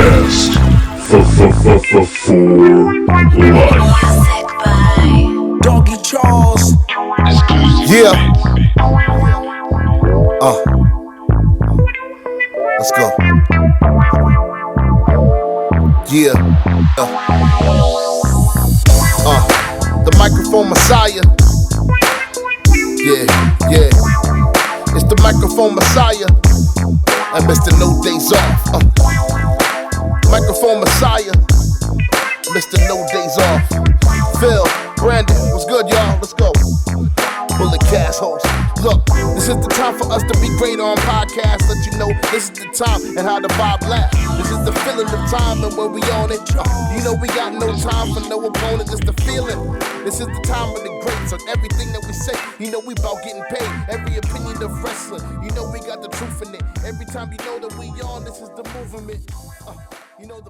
podcast for life. Doggy Charles. Yeah. Let's go. Yeah. The microphone messiah. Yeah. It's the microphone messiah. And Mr. No Days Off. Microphone messiah. Mr. No Days Off. Phil, Brandon, what's good, y'all? Let's go. Bullet Cast host. Look, this is the time for us to be great on podcasts. Let you know this is the time and how the vibe lasts. This is the feeling of time and when we on it. You know we got no time for no opponent, it's the feeling. This is the time of the greats on everything that we say. You know we about getting paid. Every opinion of wrestling. You know we got the truth in it. Every time you know that we on, this is the movement.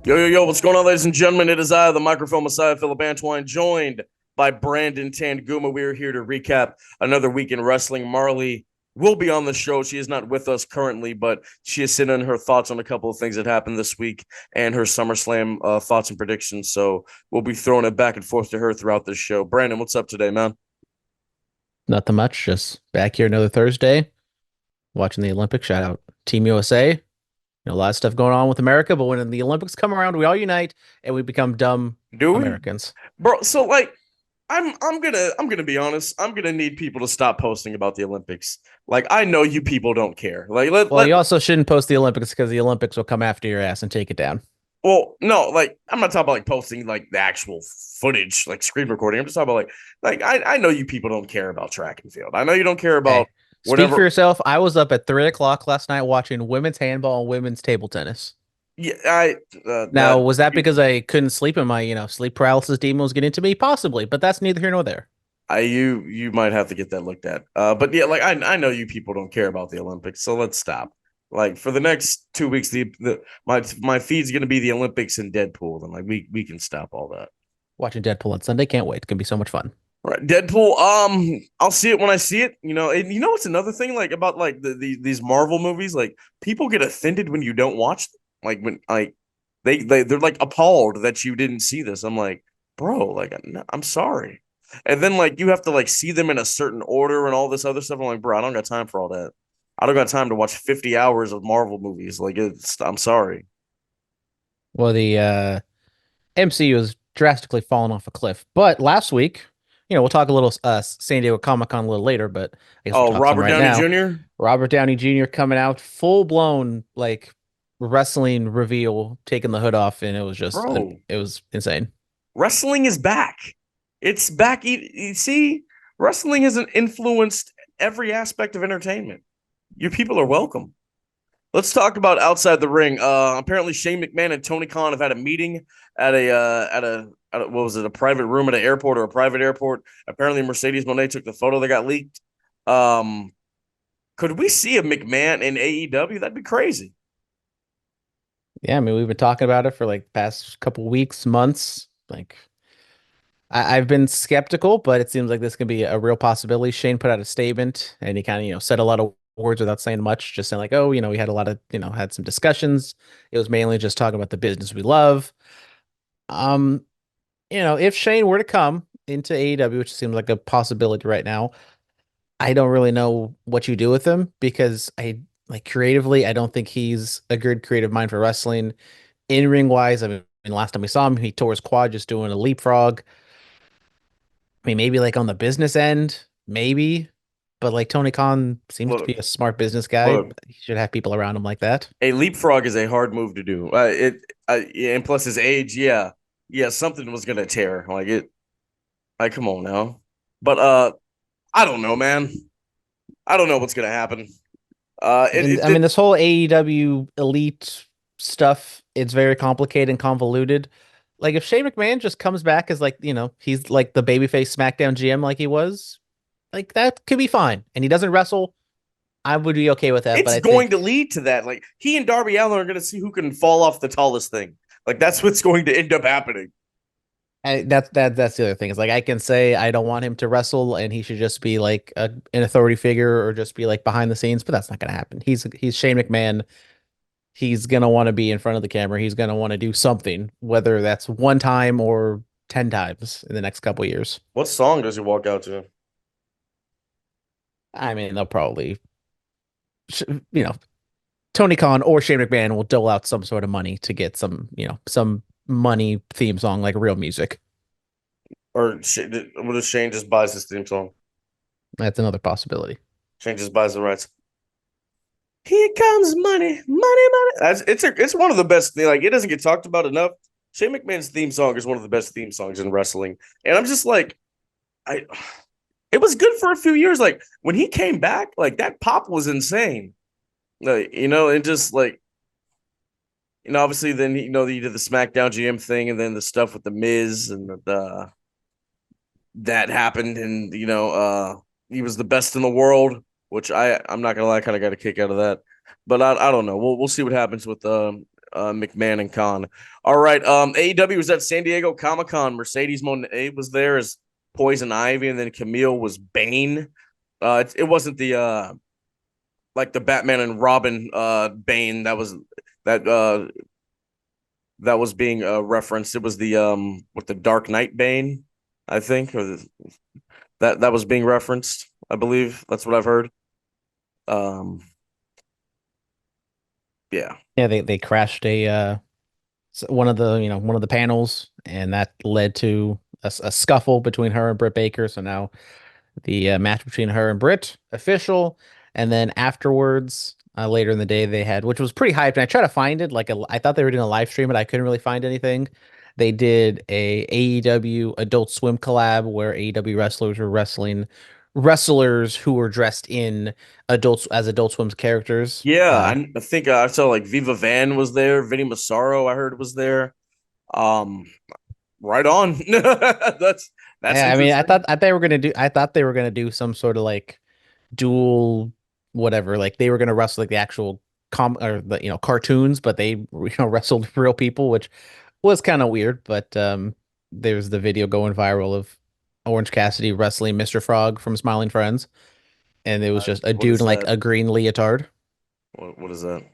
Yo, what's going on, ladies and gentlemen? It is I, the microphone messiah, Phillip Brandon, joined by Brandon Tanguma. We are here to recap another week in wrestling. Marlee will be on the show. She is not with us currently, but she is sitting in her thoughts on a couple of things that happened this week and her SummerSlam thoughts and predictions. So we'll be throwing it back and forth to her throughout this show. Brandon, what's up today, man? Nothing much. Just back here another Thursday, watching the Olympics. Shout out Team USA. A lot of stuff going on with America, but when the Olympics come around, we all unite and we become dumb Americans. Bro, so like I'm gonna be honest. I'm gonna need people to stop posting about the Olympics. Like, I know you people don't care. Like, you also shouldn't post the Olympics because the Olympics will come after your ass and take it down. Well, no, like I'm not talking about like posting like the actual footage, like screen recording. I'm just talking about like I know you people don't care about track and field. I know you don't care about. Speak for yourself. I was up at 3:00 last night watching women's handball and women's table tennis. Yeah, was that because I couldn't sleep and my sleep paralysis demon was getting to me? Possibly, but that's neither here nor there. You might have to get that looked at. But yeah, like I know you people don't care about the Olympics, so let's stop. Like for the next 2 weeks, my feed's gonna be the Olympics and Deadpool, and like we can stop all that. Watching Deadpool on Sunday, can't wait. It's gonna be so much fun. Right, Deadpool. I'll see it when I see it. And you know what's another thing like about like these Marvel movies? Like people get offended when you don't watch them. Like when they're like appalled that you didn't see this. I'm like, bro, like I'm sorry. And then like you have to like see them in a certain order and all this other stuff. I'm like, bro, I don't got time for all that. I don't got time to watch 50 hours of Marvel movies. Like I'm sorry. Well, the MCU has drastically fallen off a cliff, but last week. We'll talk a little San Diego Comic-Con a little later, but I guess we'll Robert Downey Jr.? Robert Downey Jr. coming out full-blown like wrestling reveal, taking the hood off, and it was just it was insane. Wrestling is back. It's back. You see, wrestling has influenced every aspect of entertainment. You people are welcome. Let's talk about outside the ring. Apparently Shane McMahon and Tony Khan have had a meeting at a what was it, a private room at an airport or a private airport. Apparently Mercedes Moné took the photo that got leaked. Could we see a McMahon in AEW? That'd be crazy. Yeah, I mean, we've been talking about it for like past couple weeks, months. Like I've been skeptical, but it seems like this can be a real possibility. Shane put out a statement and he kind of, said a lot of words without saying much, just saying like, oh, we had a lot of, had some discussions. It was mainly just talking about the business we love. If Shane were to come into AEW, which seems like a possibility right now, I don't really know what you do with him because creatively, I don't think he's a good creative mind for wrestling. In ring wise, I mean, last time we saw him, he tore his quad just doing a leapfrog. I mean, maybe like on the business end, maybe, but like Tony Khan seems to be a smart business guy. He should have people around him like that. A leapfrog is a hard move to do. And plus his age, yeah, something was gonna tear. Like come on now. But I don't know, man. I don't know what's gonna happen. This whole AEW elite stuff, it's very complicated and convoluted. Like if Shane McMahon just comes back as he's like the babyface SmackDown GM like he was, like that could be fine. And he doesn't wrestle, I would be okay with that. It's going to lead to that. Like he and Darby Allin are going to see who can fall off the tallest thing. Like that's what's going to end up happening. And that's the other thing. Is like I can say I don't want him to wrestle and he should just be like an authority figure or just be like behind the scenes, but that's not going to happen. He's Shane McMahon. he's gonna want to be in front of the camera. He's gonna want to do something, whether that's one time or 10 times in the next couple years. What song does he walk out to? I mean, they'll probably, you know, Tony Khan or Shane McMahon will dole out some sort of money to get some, some money theme song like real music. Or what if Shane just buys his theme song? That's another possibility. Shane just buys the rights. Here comes money, money, money. It's one of the best. Like, it doesn't get talked about enough. Shane McMahon's theme song is one of the best theme songs in wrestling, and I'm just like, I. It was good for a few years. Like when he came back, like that pop was insane. And just like, obviously then he did the SmackDown GM thing, and then the stuff with the Miz and that happened, and he was the best in the world, which I'm not gonna lie, I kind of got a kick out of that. But I don't know. We'll see what happens with McMahon and Khan. All right. AEW was at San Diego Comic-Con. Mercedes Moné was there as Poison Ivy, and then Camille was Bane. It wasn't the like the Batman and Robin Bane that was being referenced. It was the with the Dark Knight Bane, I think, or that was being referenced. I believe that's what I've heard. Yeah. Yeah, they crashed one of the panels, and that led to a scuffle between her and Britt Baker. So now the match between her and Britt official, and then afterwards, later in the day, they had, which was pretty hyped. And I tried to find it, I thought they were doing a live stream, but I couldn't really find anything. They did a AEW Adult Swim collab where AEW wrestlers were wrestling wrestlers who were dressed in Adult Swim's characters. Yeah, I think I saw like Viva Van was there. Vinny Massaro, I heard, was there. Right on. that's Yeah, I mean, I thought they were gonna do some sort of like dual whatever, like they were gonna wrestle like the actual or the cartoons, but they wrestled real people, which was kind of weird. But there's the video going viral of Orange Cassidy wrestling Mr. Frog from Smiling Friends, and it was just a dude in like a green leotard. What is that?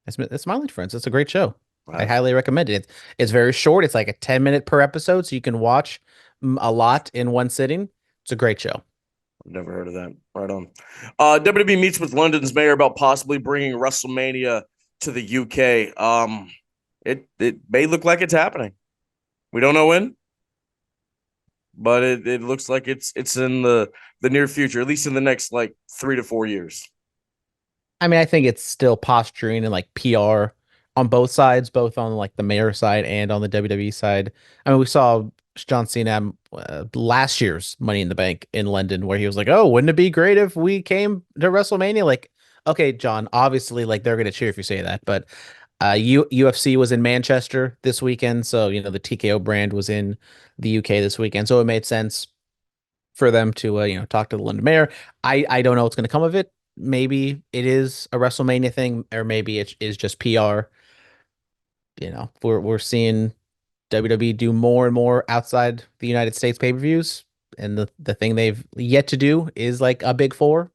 It's Smiling Friends. It's a great show. I highly recommend it. It's very short. It's like a 10-minute per episode, so you can watch a lot in one sitting. It's a great show. I've never heard of that. Right on. WWE meets with London's mayor about possibly bringing WrestleMania to the UK. It may look like it's happening. We don't know when, but it looks like it's in the near future, at least in the next like 3 to 4 years. I mean, I think it's still posturing and like PR on both sides, both on like the mayor side and on the WWE side. I mean, we saw John Cena last year's Money in the Bank in London, where he was like, "Oh, wouldn't it be great if we came to WrestleMania?" Like, okay, John, obviously, like they're gonna cheer if you say that, but UFC was in Manchester this weekend, so the TKO brand was in the UK this weekend, so it made sense for them to talk to the London mayor. I don't know what's gonna come of it. Maybe it is a WrestleMania thing, or maybe it is just PR. We're seeing WWE do more and more outside the United States pay-per-views, and the thing they've yet to do is like a big four,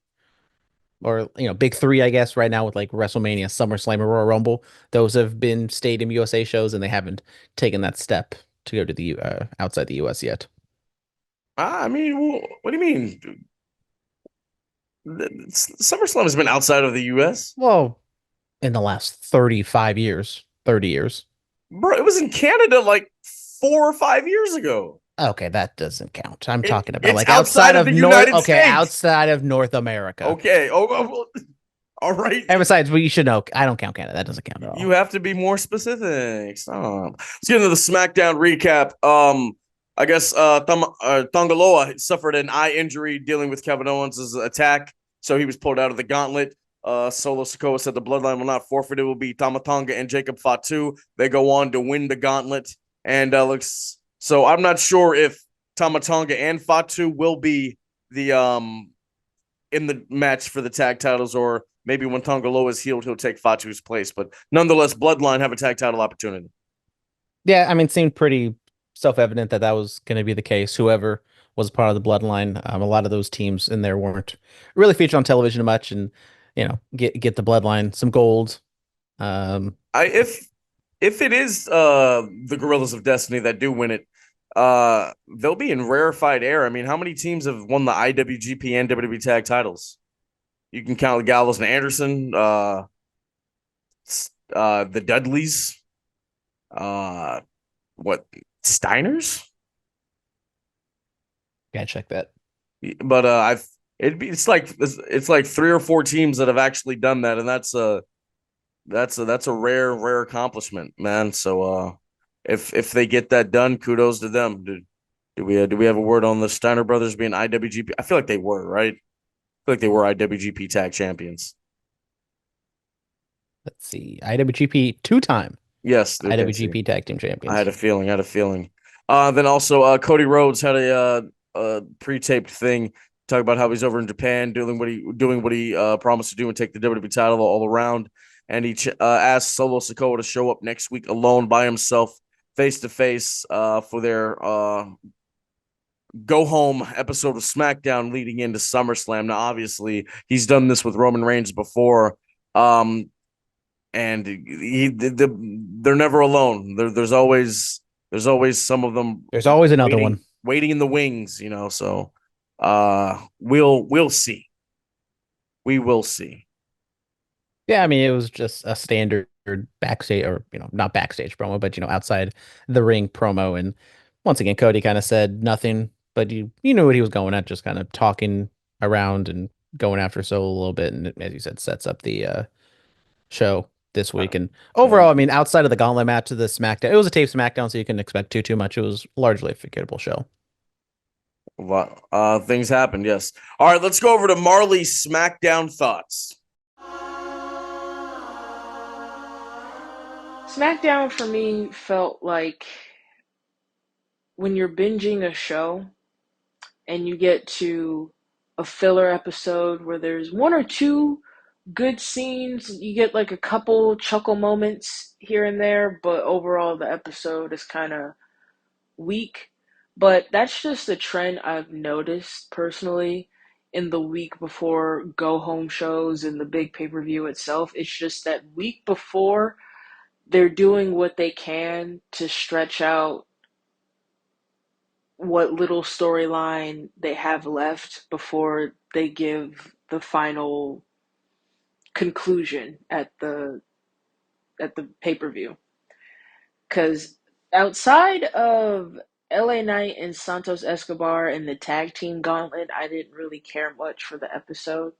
or big three, I guess, right now with like WrestleMania, SummerSlam, and Royal Rumble. Those have been Stadium USA shows, and they haven't taken that step to go to the outside the US yet. I mean, what do you mean? SummerSlam has been outside of the US. Well, in the last 30 years. Bro, it was in Canada like 4 or 5 years ago. Okay, that doesn't count. I'm talking about like outside of the United States. Outside of North America. Okay. All right. And besides, you should know, I don't count Canada. That doesn't count at all. You have to be more specific. Stop. Let's get into the SmackDown recap. I guess Tongaloa suffered an eye injury dealing with Kevin Owens' attack, so he was pulled out of the gauntlet. Solo Sikoa said the Bloodline will not forfeit. It will be Tama Tonga and Jacob Fatu. They go on to win the gauntlet, and so I'm not sure if Tama Tonga and Fatu will be the in the match for the tag titles, or maybe when Tongaloa is healed, he'll take Fatu's place. But nonetheless, Bloodline have a tag title opportunity. Yeah, I mean, it seemed pretty self-evident that was going to be the case. Whoever was part of the Bloodline, a lot of those teams in there weren't really featured on television much, and get the Bloodline some gold I if it is the Gorillas of Destiny that do win it, they'll be in rarefied air. I mean, how many teams have won the IWGP and WWE Tag titles? You can count Gallows and Anderson, the Dudleys, uh, what Steiners? Gotta check that. But I've it's like three or four teams that have actually done that, and that's a rare accomplishment, man. So if they get that done, kudos to them. Do we have a word on the Steiner brothers being IWGP? I feel like they were, right? I feel like they were IWGP Tag Champions. Let's see. IWGP two-time Yes. Okay. See, IWGP Tag Team I had Champions. a feeling. I had a feeling. Then also, Cody Rhodes had a pre-taped thing talk about how he's over in Japan doing what he promised to do and take the WWE title all around. And he asked Solo Sikoa to show up next week alone by himself, face to face, for their go home episode of SmackDown leading into SummerSlam. Now, obviously, he's done this with Roman Reigns before. And they're never alone. There's always some of them There's always another waiting one. waiting in the wings, you know. So we'll see. We will see. Yeah, I mean, it was just a standard backstage, or not backstage promo, but outside the ring promo. And once again, Cody kind of said nothing, but you knew what he was going at, just kind of talking around and going after Solo a little bit, and as you said, sets up the show this week. And overall, I And mean, outside of the gauntlet match of the SmackDown, it was a tape SmackDown, so you can expect too much. It was largely a forgettable show. things happened, yes. All right, let's go over to Marlee's SmackDown thoughts. SmackDown for me felt like when you're binging a show and you get to a filler episode where there's one or two good scenes, you get like a couple chuckle moments here and there, but overall the episode is kind of weak. But that's just a trend I've noticed personally in the week before go home shows and the big pay per view itself. It's just that week before, they're doing what they can to stretch out what little storyline they have left before they give the final conclusion at the pay-per-view. Cuz outside of LA Knight and Santos Escobar and the tag team gauntlet, I didn't really care much for the episode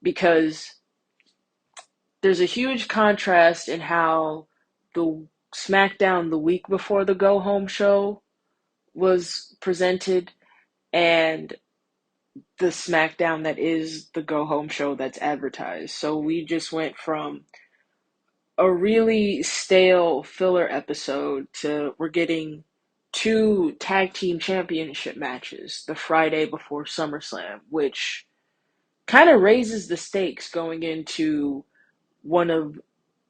because there's a huge contrast in how the SmackDown the week before the go home show was presented and the SmackDown that is the go home show that's advertised. So we just went from a really stale filler episode to we're getting two tag team championship matches the Friday before SummerSlam, which kind of raises the stakes going into one of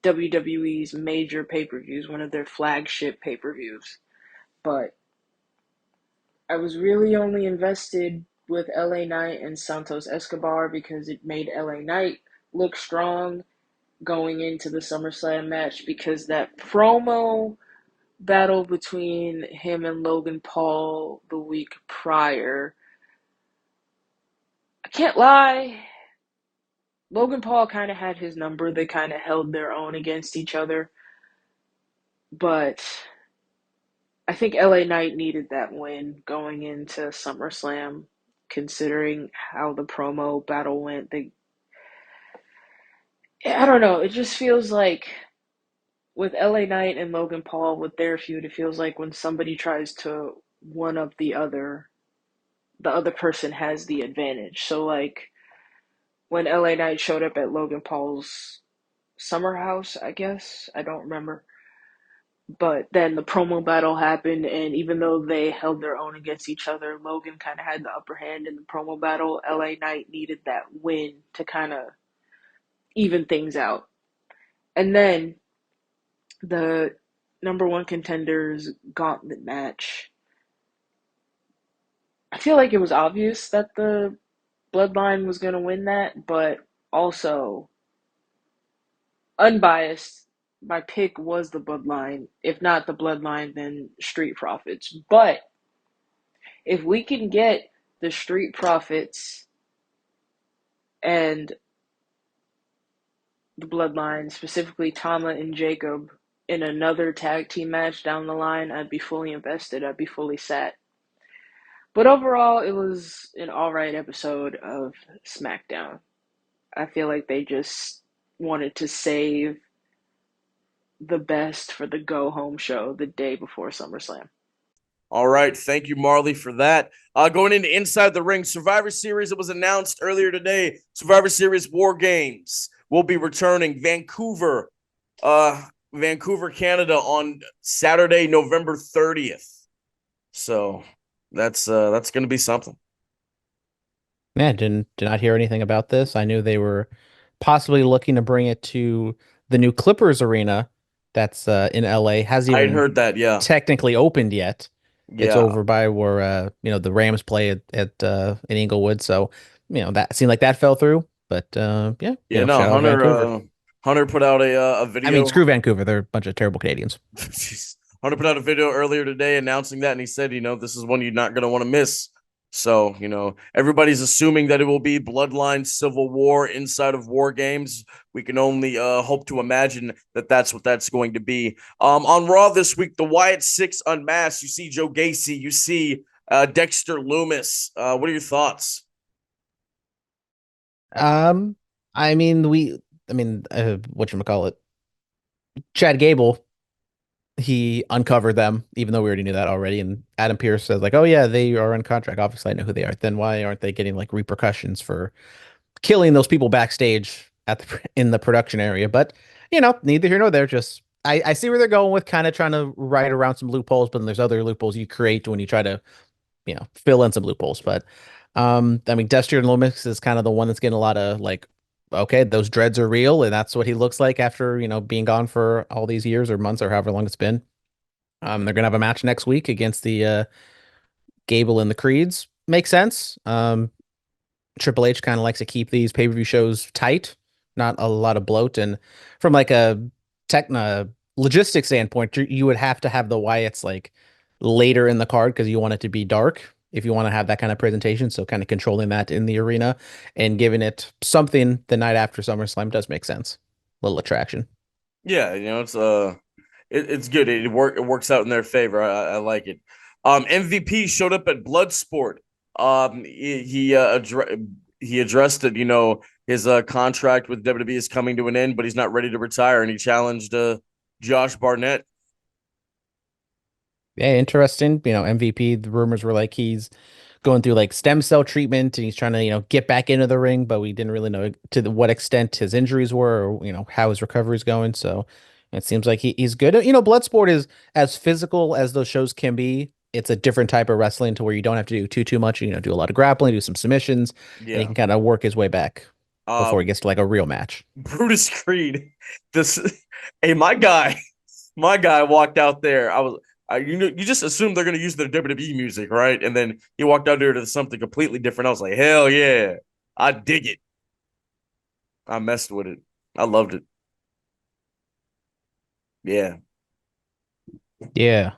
WWE's major pay-per-views, one of their flagship pay-per-views. But I was really only invested with LA Knight and Santos Escobar because it made LA Knight look strong going into the SummerSlam match because that promo battle between him and Logan Paul the week prior, I can't lie, Logan Paul kind of had his number. They kind of held their own against each other. But I think LA Knight needed that win going into SummerSlam, considering how the promo battle went. I don't know. It just feels like with LA Knight and Logan Paul with their feud, it feels like when somebody tries to one up the other person has the advantage. So like when LA Knight showed up at Logan Paul's summer house, I guess I don't remember. But then the promo battle happened, and even though they held their own against each other, Logan kind of had the upper hand in the promo battle. LA Knight needed that win to kind of even things out. And then the number one contenders gauntlet match. I feel like it was obvious that the Bloodline was going to win that, but also unbiased, my pick was the Bloodline. If not the Bloodline, then Street Profits. But if we can get the Street Profits and the Bloodline, specifically Tama and Jacob, in another tag team match down the line, I'd be fully invested. I'd be fully set. But overall, it was an alright episode of SmackDown. I feel like they just wanted to save the best for the go home show the day before SummerSlam. All right. Thank you, Marlee, for that. Going into Inside the Ring, Survivor Series, it was announced earlier today. Survivor Series War Games will be returning Vancouver, Canada on Saturday, November 30th. So that's going to be something. Yeah, did not hear anything about this. I knew they were possibly looking to bring it to the new Clippers arena that's in LA. Hasn't I had even heard that. Yeah. technically opened yet. It's Yeah. over by where the Rams play at in Inglewood. So, that seemed like that fell through. But yeah, Yeah. No, shout out Vancouver. Hunter put out a I mean, video. screw Vancouver. They're a bunch of terrible Canadians. Hunter put out a video earlier today announcing that, and he said, this is one you're not going to want to miss. So, everybody's assuming that it will be Bloodline Civil War inside of War Games. We can only hope to imagine that that's what that's going to be. On Raw this week, the Wyatt 6 unmasked. You see Joe Gacy. You see Dexter Loomis. What are your thoughts? I mean, whatchamacallit, Chad Gable, he uncovered them, even though we already knew that already. And Adam Pearce says, like, oh yeah, they are on contract. Obviously, I know who they are. Then why aren't they getting like repercussions for killing those people backstage in the production area? But neither here nor there. Just I see where they're going with kind of trying to right around some loopholes, but then there's other loopholes you create when you try to fill in some loopholes. But I mean, Dexter Loomis is kind of the one that's getting a lot of like, okay, those dreads are real, and that's what he looks like after being gone for all these years or months or however long it's been. They're gonna have a match next week against the Gable and the Creeds. Makes sense. Triple H kind of likes to keep these pay-per-view shows tight, not a lot of bloat. And from like a logistics standpoint, you would have to have the Wyatts like later in the card because you want it to be dark if you want to have that kind of presentation. So kind of controlling that in the arena and giving it something the night after SummerSlam does make sense. Little attraction. Yeah, it's good. It works out in their favor. I like it. MVP showed up at Bloodsport. He addressed it. His contract with WWE is coming to an end, but he's not ready to retire, and he challenged Josh Barnett. Yeah, interesting. MVP, the rumors were like he's going through like stem cell treatment and he's trying to, get back into the ring, but we didn't really know what extent his injuries were or, how his recovery is going. So it seems like he's good. Bloodsport is as physical as those shows can be. It's a different type of wrestling to where you don't have to do too much. Do a lot of grappling, do some submissions, and he can kind of work his way back before he gets to like a real match. Brutus Creed, hey, my guy walked out there. You just assume they're going to use their WWE music, right? And then he walked out there to something completely different. I was like, hell yeah, I dig it. I messed with it. I loved it. Yeah. Yeah.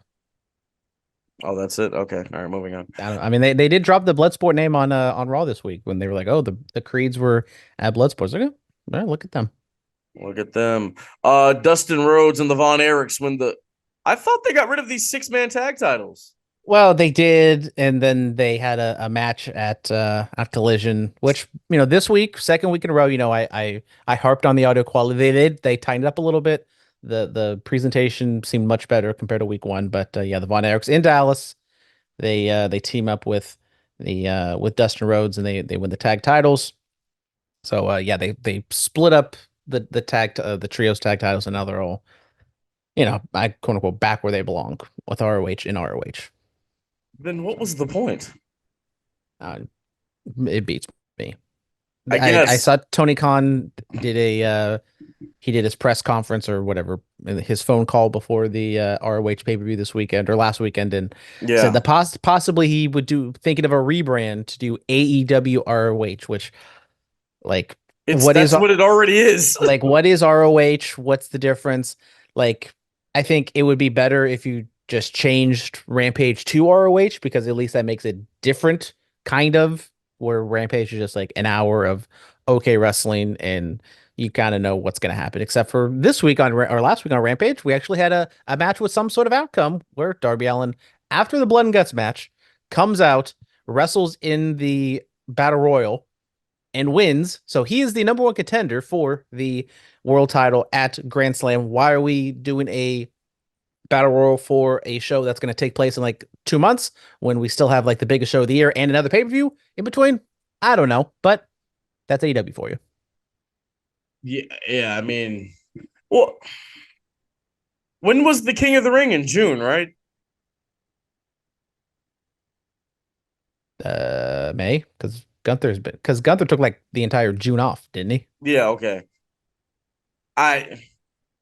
Oh, that's it. Okay. All right. Moving on. I mean, they did drop the Bloodsport name on Raw this week when they were like, oh, the Creeds were at Bloodsport. Like, oh, well, look at them. Look at them. Dustin Rhodes and the Von Erichs win I thought they got rid of these 6-man tag titles. Well, they did, and then they had a match at Collision, which this week, second week in a row, I harped on the audio quality. They tightened up a little bit. The presentation seemed much better compared to week one. But yeah, the Von Erichs in Dallas, they team up with with Dustin Rhodes and they win the tag titles. So yeah, they split up the trios tag titles, and now they're all I quote unquote back where they belong with ROH in ROH. Then what was the point? It beats me. I guess I saw Tony Khan did he did his press conference or whatever, his phone call before the ROH pay-per-view this weekend or last weekend, and said that possibly he would thinking of a rebrand to do AEW ROH, which like It's What is that's what it already is. like what is ROH? What's the difference? Like, I think it would be better if you just changed Rampage to ROH because at least that makes it different, kind of, where Rampage is just like an hour of okay wrestling and you kind of know what's going to happen. Except for this week or last week on Rampage, we actually had a match with some sort of outcome where Darby Allin, after the Blood and Guts match, comes out, wrestles in the Battle Royal and wins. So he is the number one contender for the world title at Grand Slam. Why are we doing a battle royal for a show that's going to take place in like 2 months when we still have like the biggest show of the year and another pay-per-view in between? I don't know, but that's AEW for you. Yeah, yeah. I mean, well, when was the King of the Ring in June, right? May, because Gunther took like the entire June off, didn't he? Yeah, okay. I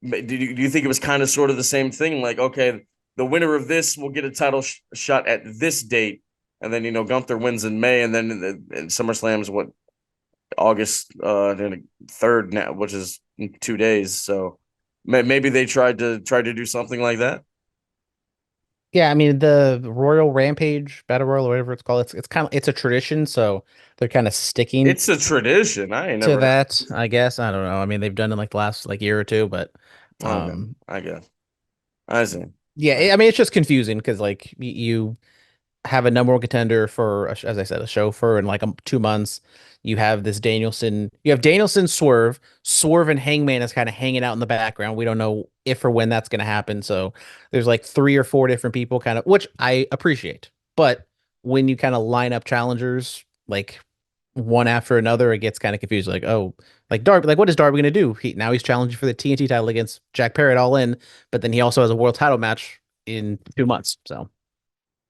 do you think it was kind of sort of the same thing? Like, okay, the winner of this will get a title shot at this date, and then Gunther wins in May, and then in SummerSlam is what August then third now, which is in 2 days. So maybe they tried to do something like that. Yeah, I mean the Royal Rampage Battle Royal or whatever it's called. It's kind of it's a tradition, so they're kind of sticking It's a tradition. I ain't to never heard. that, I guess. I don't know. I mean, they've done it like the last like year or two, but Okay, um I guess. I see. yeah, I mean it's just confusing because like you have a number one contender for as I said, a show for in like 2 months. You have Danielson, Swerve and Hangman is kind of hanging out in the background. We don't know if or when that's going to happen. So there's like three or four different people kind of, which I appreciate. But when you kind of line up challengers like one after another, it gets kind of confused. Like, oh, like Darby, like what is Darby going to do? Now he's challenging for the TNT title against Jack Parrott all in, but then he also has a world title match in 2 months. So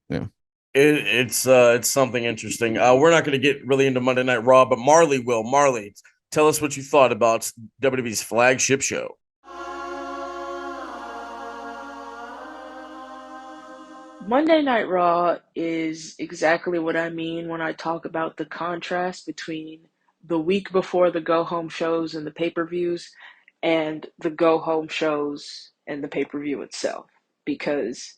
yeah. It's something interesting. We're not going to get really into Monday Night Raw, but Marlee will. Marlee, tell us what you thought about WWE's flagship show. Monday Night Raw is exactly what I mean when I talk about the contrast between the week before the go home shows and the pay per views and the go home shows and the pay per view itself. Because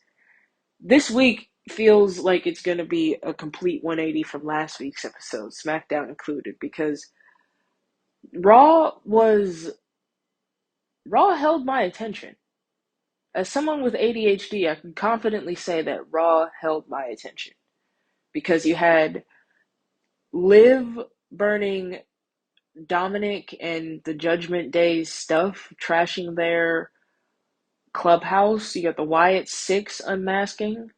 this week feels like it's going to be a complete 180 from last week's episode, SmackDown included, because Raw was Raw held my attention. As someone with ADHD, I can confidently say that Raw held my attention because you had Liv burning Dominic and the Judgment Day stuff, trashing their clubhouse. You got the Wyatt Six unmasking.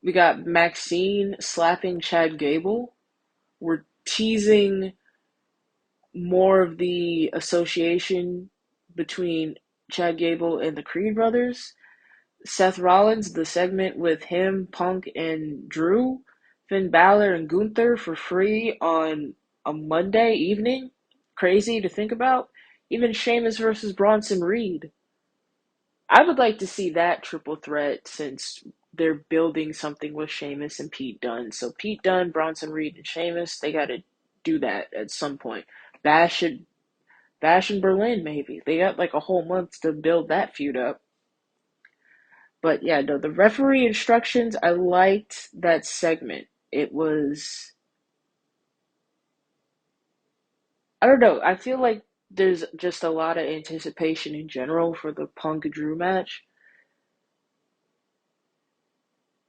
We got Maxine slapping Chad Gable. We're teasing more of the association between Chad Gable and the Creed brothers. Seth Rollins, the segment with him, Punk, and Drew. Finn Balor and Gunther for free on a Monday evening. Crazy to think about. Even Sheamus versus Bronson Reed. I would like to see that triple threat since they're building something with Sheamus and Pete Dunne. So Pete Dunne, Bronson Reed, and Sheamus, they got to do that at some point. Bash should Bash in Berlin, maybe. They got like a whole month to build that feud up. But yeah, no, the referee instructions, I liked that segment. It was, I don't know, I feel like there's just a lot of anticipation in general for the Punk Drew match.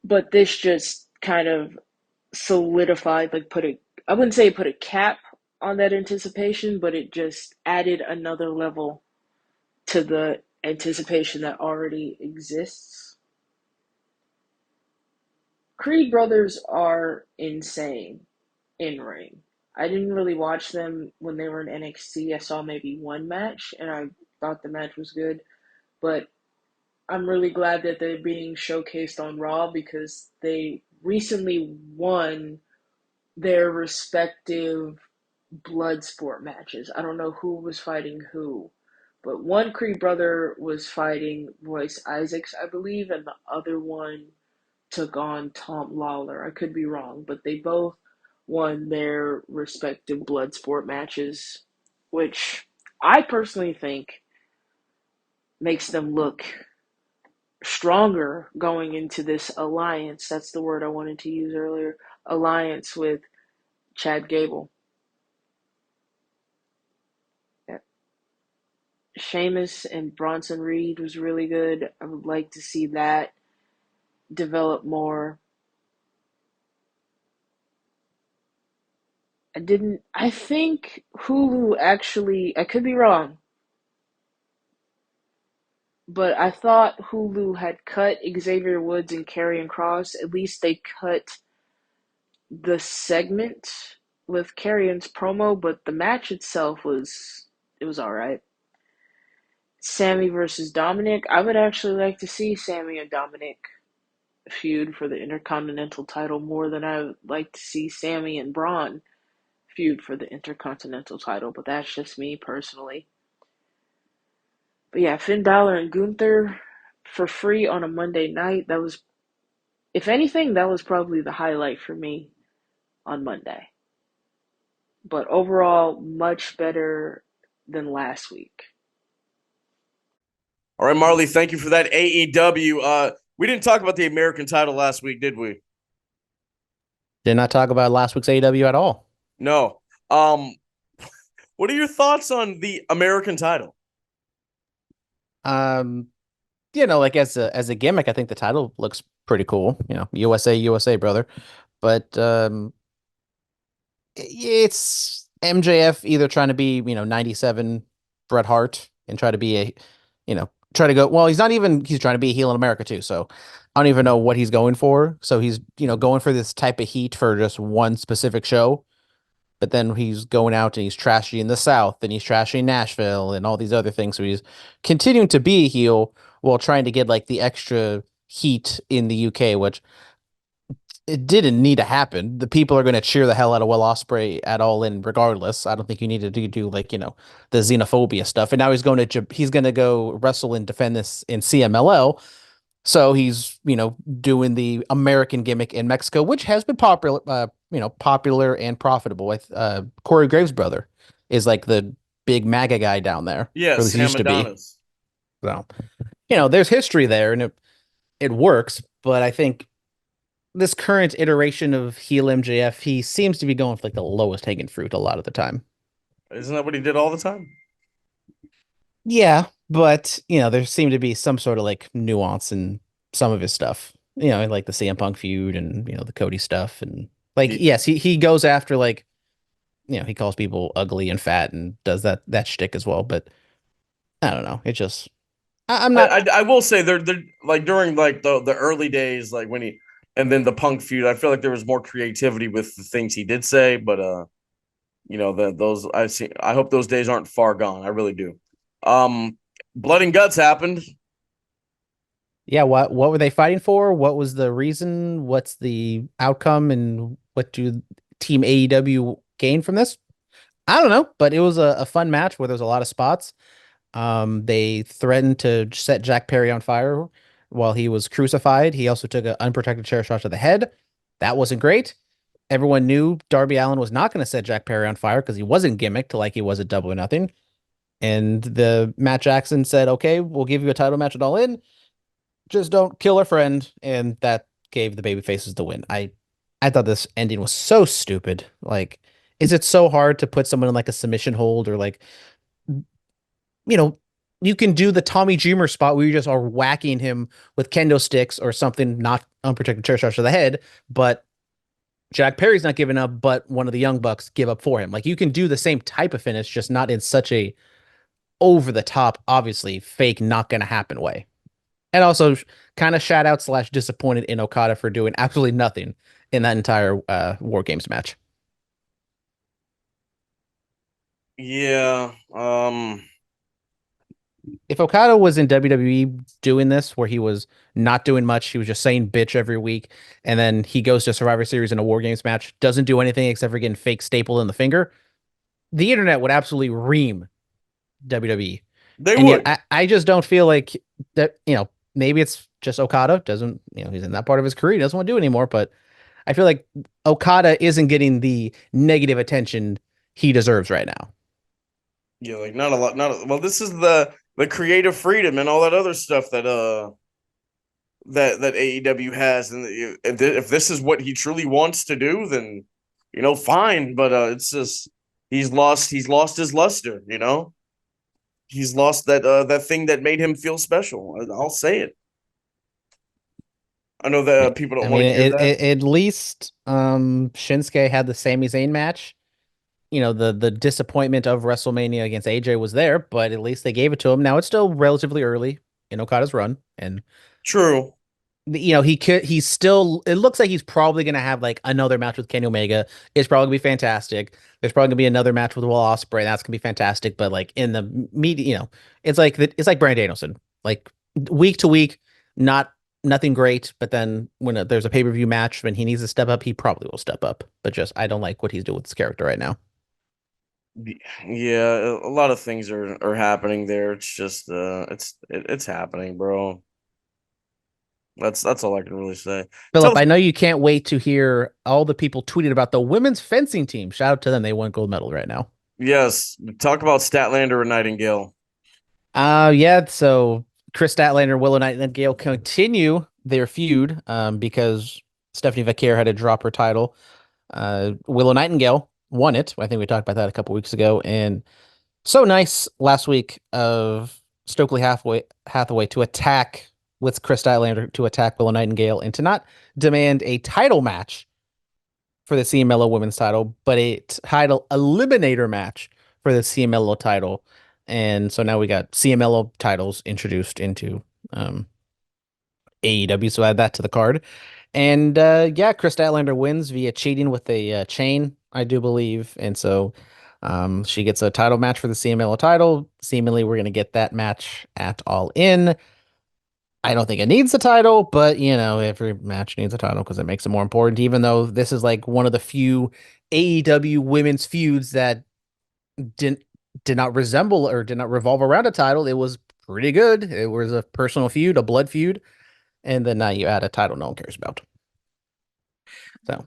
But this just kind of solidified, like I wouldn't say put a cap on that anticipation, but it just added another level to the anticipation that already exists. Creed brothers are insane in ring. I didn't really watch them when they were in NXT. I saw maybe one match and I thought the match was good, but I'm really glad that they're being showcased on Raw because they recently won their respective blood sport matches. I don't know who was fighting who, but one Creed brother was fighting Royce Isaacs, I believe, and the other one took on Tom Lawler. I could be wrong, but they both won their respective blood sport matches. which I personally think makes them look stronger going into this alliance. That's the word I wanted to use earlier. Alliance with Chad Gable. Yeah. Sheamus and Bronson Reed was really good. I would like to see that develop more. I think Hulu actually, I could be wrong, but I thought Hulu had cut Xavier Woods and Karrion Cross. At least they cut the segment with Karrion's promo, but the match itself was all right. Sammy versus Dominic. I would actually like to see Sammy and Dominic feud for the Intercontinental title more than I would like to see Sammy and Braun feud for the Intercontinental title, but that's just me personally. But yeah, Finn Balor and Gunther for free on a Monday night. That was, if anything, that was probably the highlight for me on Monday. But overall, much better than last week. All right, Marlee, thank you for that AEW. We didn't talk about the American title last week, did we? Did not talk about last week's AEW at all. No. What are your thoughts on the American title? Like as a gimmick, I think the title looks pretty cool. USA, USA, brother. But it's MJF either trying to be, 97 Bret Hart and try to be try to go, well, he's trying to be a heel in America too. So I don't even know what he's going for. So he's, going for this type of heat for just one specific show. But then he's going out and he's trashing the South and he's trashing Nashville and all these other things. So he's continuing to be a heel while trying to get like the extra heat in the UK, which it didn't need to happen. The people are going to cheer the hell out of Will Ospreay at All In regardless. I don't think you need to do like, the xenophobia stuff. And now he's going to go wrestle and defend this in CMLL. So he's, doing the American gimmick in Mexico, which has been popular and profitable. With Corey Graves' brother is like the big MAGA guy down there. Or Yes, at least he used to be. Adonis. So, there's history there and it works. But I think this current iteration of heel MJF, he seems to be going for like the lowest hanging fruit a lot of the time. Isn't that what he did all the time? Yeah, but there seemed to be some sort of like nuance in some of his stuff. Like the CM Punk feud and the Cody stuff and like yes, he goes after like he calls people ugly and fat and does that shtick as well. But I don't know. It just I'm not. I will say they're like during like the early days, like when he and then the Punk feud. I feel like there was more creativity with the things he did say, but those I see. I hope those days aren't far gone. I really do. Blood and guts happened. Yeah, what were they fighting for? What was the reason? What's the outcome? And what do Team AEW gain from this? I don't know, but it was a fun match where there was a lot of spots. They threatened to set Jack Perry on fire while he was crucified. He also took an unprotected chair shot to the head. That wasn't great. Everyone knew Darby Allin was not going to set Jack Perry on fire because he wasn't gimmicked like he was at Double or Nothing. And the Matt Jackson said, "Okay, we'll give you a title match at All In. Just don't kill our friend," and that gave the baby faces the win. I thought this ending was so stupid. Like, is it so hard to put someone in like a submission hold or like, you can do the Tommy Dreamer spot where you just are whacking him with kendo sticks or something, not unprotected chair shots to the head, but Jack Perry's not giving up, but one of the Young Bucks give up for him. Like, you can do the same type of finish, just not in such a over the top, obviously fake, not going to happen way. And also kind of shout out / disappointed in Okada for doing absolutely nothing in that entire War Games match. Yeah. If Okada was in WWE doing this, where he was not doing much, he was just saying bitch every week, and then he goes to Survivor Series in a War Games match, doesn't do anything except for getting fake stapled in the finger, the internet would absolutely ream WWE. They And would. yet I just don't feel like that, maybe it's just Okada doesn't, he's in that part of his career. He doesn't want to do it anymore, but I feel like Okada isn't getting the negative attention he deserves right now. Yeah, like not a lot. Well, this is the creative freedom and all that other stuff that AEW has, and if this is what he truly wants to do, then fine. But it's just he's lost his luster. He's lost that thing that made him feel special. I'll say it. I know that people I don't want mean, to hear that. at least Shinsuke had the Sami Zayn match. The disappointment of WrestleMania against AJ was there, but at least they gave it to him. Now it's still relatively early in Okada's run, and True. he's still, it looks like he's probably gonna have like another match with Kenny Omega. It's probably gonna be fantastic. There's probably gonna be another match with Will Ospreay. That's gonna be fantastic. But like in the media, it's like Bryan Danielson. Like week to week, not nothing great. But then when there's a pay-per-view match, when he needs to step up, he probably will step up. But just I don't like what he's doing with his character right now. Yeah, a lot of things are happening there. It's just it's happening, bro. That's all I can really say. Tell Philip, I know you can't wait to hear all the people tweeting about the women's fencing team. Shout out to them. They won gold medal right now. Yes, talk about Statlander and Nightingale. Yeah, so Chris Statlander, Willow Nightingale continue their feud because Stephanie Vaquer had to drop her title. Willow Nightingale won it. I think we talked about that a couple weeks ago. And so nice last week of Hathaway to attack with Chris Statlander to attack Willow Nightingale and to not demand a title match for the CMLO women's title, but a title eliminator match for the CMLO title. And so now we got CMLO titles introduced into AEW. So add that to the card. And yeah, Chris Statlander wins via cheating with a chain, I do believe. And so she gets a title match for the CMLO title. Seemingly, we're going to get that match at All In. I don't think it needs a title, but every match needs a title because it makes it more important, even though this is like one of the few AEW women's feuds that didn't did not resemble or did not revolve around a title. It was pretty good. It was a personal feud, a blood feud, and then now you add a title no one cares about. So,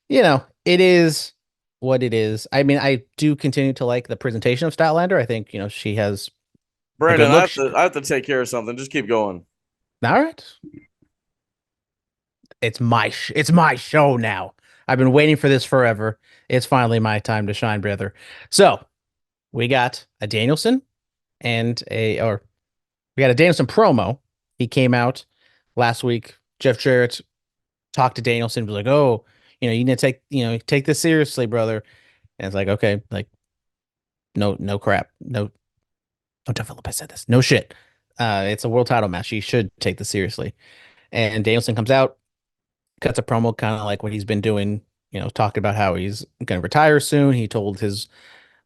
it is what it is. I mean, I do continue to like the presentation of Statlander. I think, she has a good Brandon, look. I have to take care of something. Just keep going. All right. It's my show now. I've been waiting for this forever. It's finally my time to shine, brother. So we got a Danielson or we got a Danielson promo. He came out last week. Jeff Jarrett talked to Danielson, was like, "Oh, you need to take this seriously, brother." And it's like, okay, like, no crap, no, don't tell Philip I said this. No shit. It's a world title match. You should take this seriously. And Danielson comes out, cuts a promo, kind of like what he's been doing. Talking about how he's going to retire soon. He told his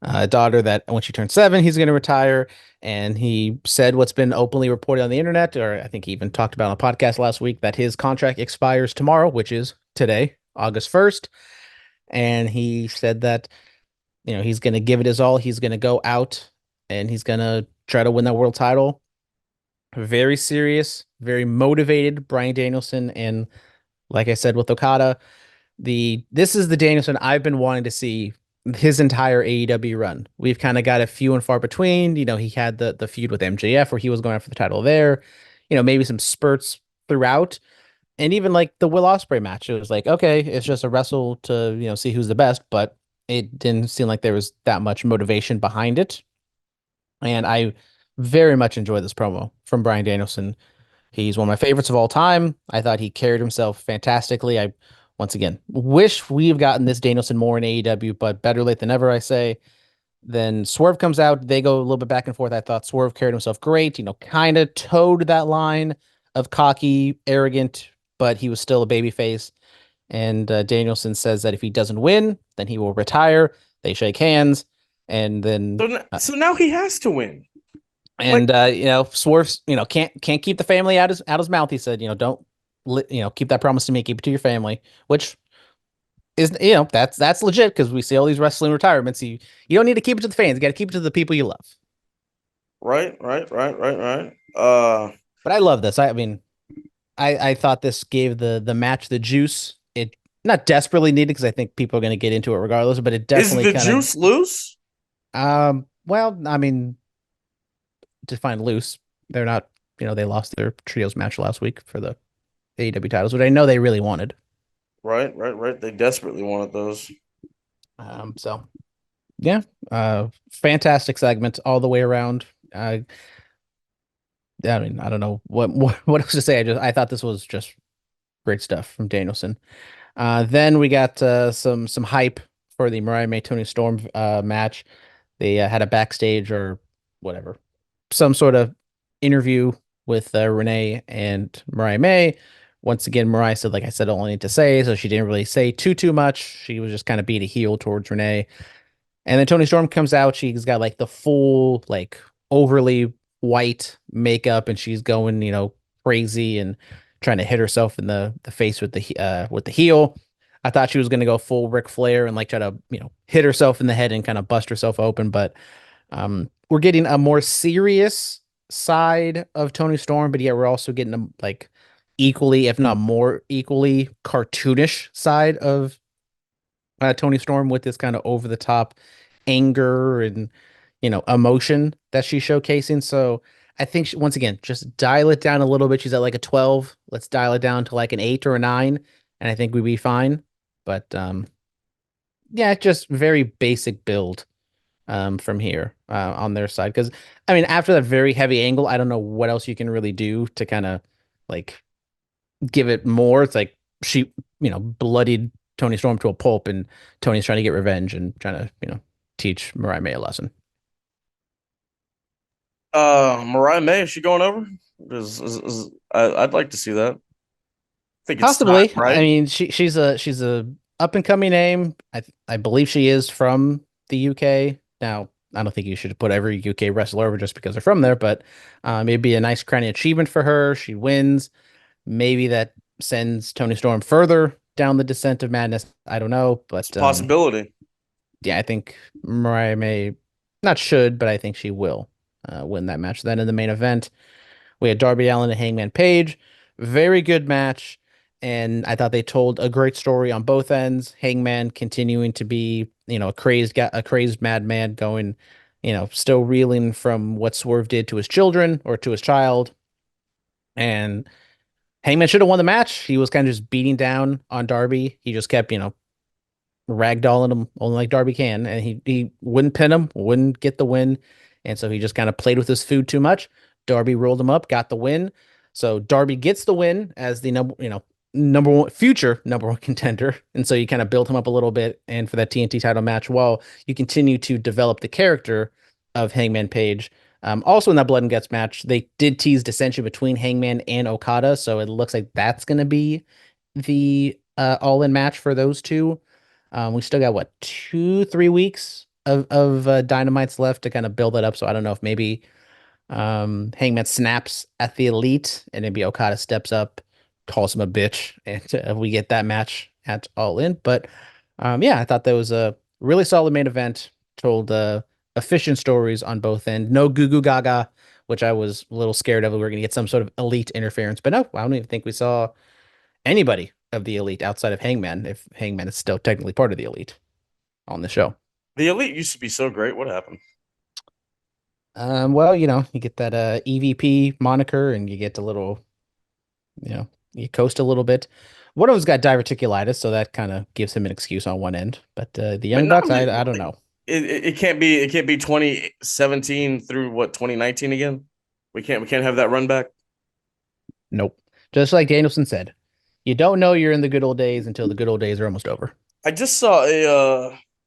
daughter that when she turns 7, he's going to retire. And he said what's been openly reported on the internet, or I think he even talked about on a podcast last week, that his contract expires tomorrow, which is today, August 1st. And he said that, he's going to give it his all. He's going to go out and he's going to try to win that world title. Very serious, very motivated Bryan Danielson. And like I said with Okada, this is the Danielson I've been wanting to see his entire AEW run. We've kind of got a few and far between. He had the feud with MJF where he was going after the title there. Maybe some spurts throughout. And even like the Will Ospreay match, it was like, okay, it's just a wrestle to, see who's the best, but it didn't seem like there was that much motivation behind it. And I very much enjoyed this promo from Bryan Danielson. He's one of my favorites of all time. I thought he carried himself fantastically. I, once again, wish we've gotten this Danielson more in AEW, but better late than never, I say. Then Swerve comes out. They go a little bit back and forth. I thought Swerve carried himself great, kind of towed that line of cocky, arrogant, but he was still a babyface. And Danielson says that if he doesn't win, then he will retire. They shake hands. And then So now he has to win. and Swerve, can't keep the family out his mouth. He said, don't keep that promise to me, keep it to your family, which is that's legit because we see all these wrestling retirements. You don't need to keep it to the fans. You got to keep it to the people you love. Right. But I love this. I mean, I thought this gave the match the juice. It not desperately needed because I think people are going to get into it regardless. But it Is definitely the kind juice loose? of Well, I mean, to find loose, they're not. They lost their trios match last week for the AEW titles, which I know they really wanted. Right, right, right. They desperately wanted those. So yeah, fantastic segment all the way around. I mean, I don't know what else to say. I thought this was just great stuff from Danielson. Then we got some hype for the Mariah May Tony Storm match. They had a backstage or whatever, some sort of interview with Renee and Mariah May. Once again, Mariah said, like I said, all I need to say, so she didn't really say too much. She was just kind of being a heel towards Renee. And then Tony Storm comes out. She's got like the full, like overly white makeup, and she's going, crazy and trying to hit herself in the face with the heel. I thought she was going to go full Ric Flair and like try to, hit herself in the head and kind of bust herself open. But we're getting a more serious side of Tony Storm, but yeah, we're also getting a like equally, if not more equally cartoonish side of Tony Storm with this kind of over the top anger and emotion that she's showcasing. So I think once again, just dial it down a little bit. She's at like a 12. Let's dial it down to like an 8 or a 9, and I think we'd be fine. But yeah, just very basic build from here on their side. Because I mean, after that very heavy angle, I don't know what else you can really do to kind of like give it more. It's like she, bloodied Tony Storm to a pulp, and Tony's trying to get revenge and trying to, teach Mariah May a lesson. Mariah May, is she going over? I'd like to see that. I think it's time, Possibly. I right? mean, she's a up and coming name. I believe she is from the UK. Now, I don't think you should put every UK wrestler over just because they're from there, but maybe a nice crowning achievement for her. She wins. Maybe that sends Tony Storm further down the descent of madness. I don't know, It's a but possibility. yeah, I think Mariah May not should, but I think she will win that match. Then in the main event, we had Darby Allin and Hangman Page. Very good match. And I thought they told a great story on both ends. Hangman continuing to be, a crazed guy, a crazed madman going, still reeling from what Swerve did to his children or to his child. And Hangman should have won the match. He was kind of just beating down on Darby. He just kept, ragdolling him only like Darby can, and he wouldn't pin him, wouldn't get the win, and so he just kind of played with his food too much. Darby rolled him up, got the win. So Darby gets the win as the number one future number one contender, and so you kind of build him up a little bit, and for that TNT title match, while you continue to develop the character of Hangman Page. Also in that Blood and Guts match, they did tease dissension between Hangman and Okada, so it looks like that's going to be the all-in match for those two. We still got what 2-3 weeks of Dynamites left to kind of build that up. So I don't know if maybe Hangman snaps at the Elite and maybe Okada steps up, calls him a bitch, and we get that match at All In. But yeah, I thought that was a really solid main event. Told efficient stories on both ends. No goo goo gaga, which I was a little scared of. We were going to get some sort of Elite interference, but no, I don't even think we saw anybody of the Elite outside of Hangman, if Hangman is still technically part of the Elite on the show. The Elite used to be so great. What happened? Well, you get that EVP moniker, and you get a little, you coast a little bit. One of them's got diverticulitis, so that kind of gives him an excuse on one end. But the But Young not Bucks, really. I don't know. It can't be 2017 through what 2019 again. We can't have that run back. Nope. Just like Danielson said, you don't know you're in the good old days until the good old days are almost over. I just saw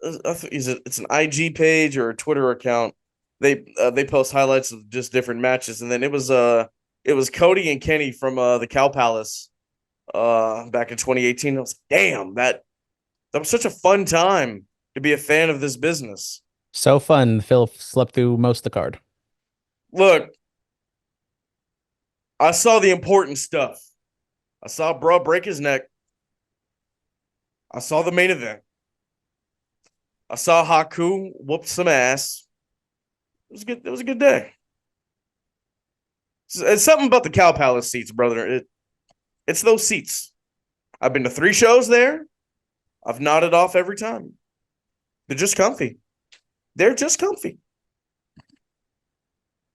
it's an IG page or a Twitter account. They post highlights of just different matches, and then it was Cody and Kenny from the Cow Palace back in 2018. I was like, damn, that was such a fun time to be a fan of this business. So fun. Phil slept through most of the card. Look, I saw the important stuff. I saw bro break his neck. I saw the main event. I saw Haku whoop some ass. It was good. It was a good day. It's something about the Cow Palace seats, brother. It's those seats. I've been to 3 shows there. I've nodded off every time. They're just comfy. They're just comfy.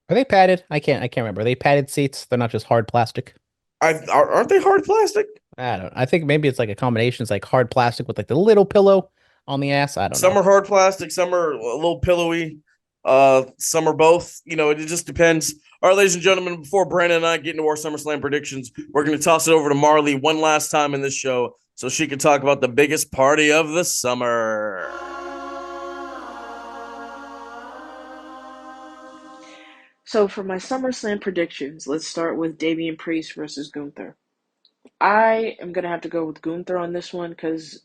Are they padded? I can't remember. Are they padded seats? They're not just hard plastic. Aren't they hard plastic? I don't. I think maybe it's like a combination. It's like hard plastic with like the little pillow on the ass. I don't Some know. are hard plastic, some are a little pillowy, some are both. It just depends. All right, ladies and gentlemen, before Brandon and I get into our SummerSlam predictions, we're going to toss it over to Marlee one last time in this show so she can talk about the biggest party of the summer. So for my SummerSlam predictions, let's start with Damian Priest versus Gunther. I am gonna have to go with Gunther on this one because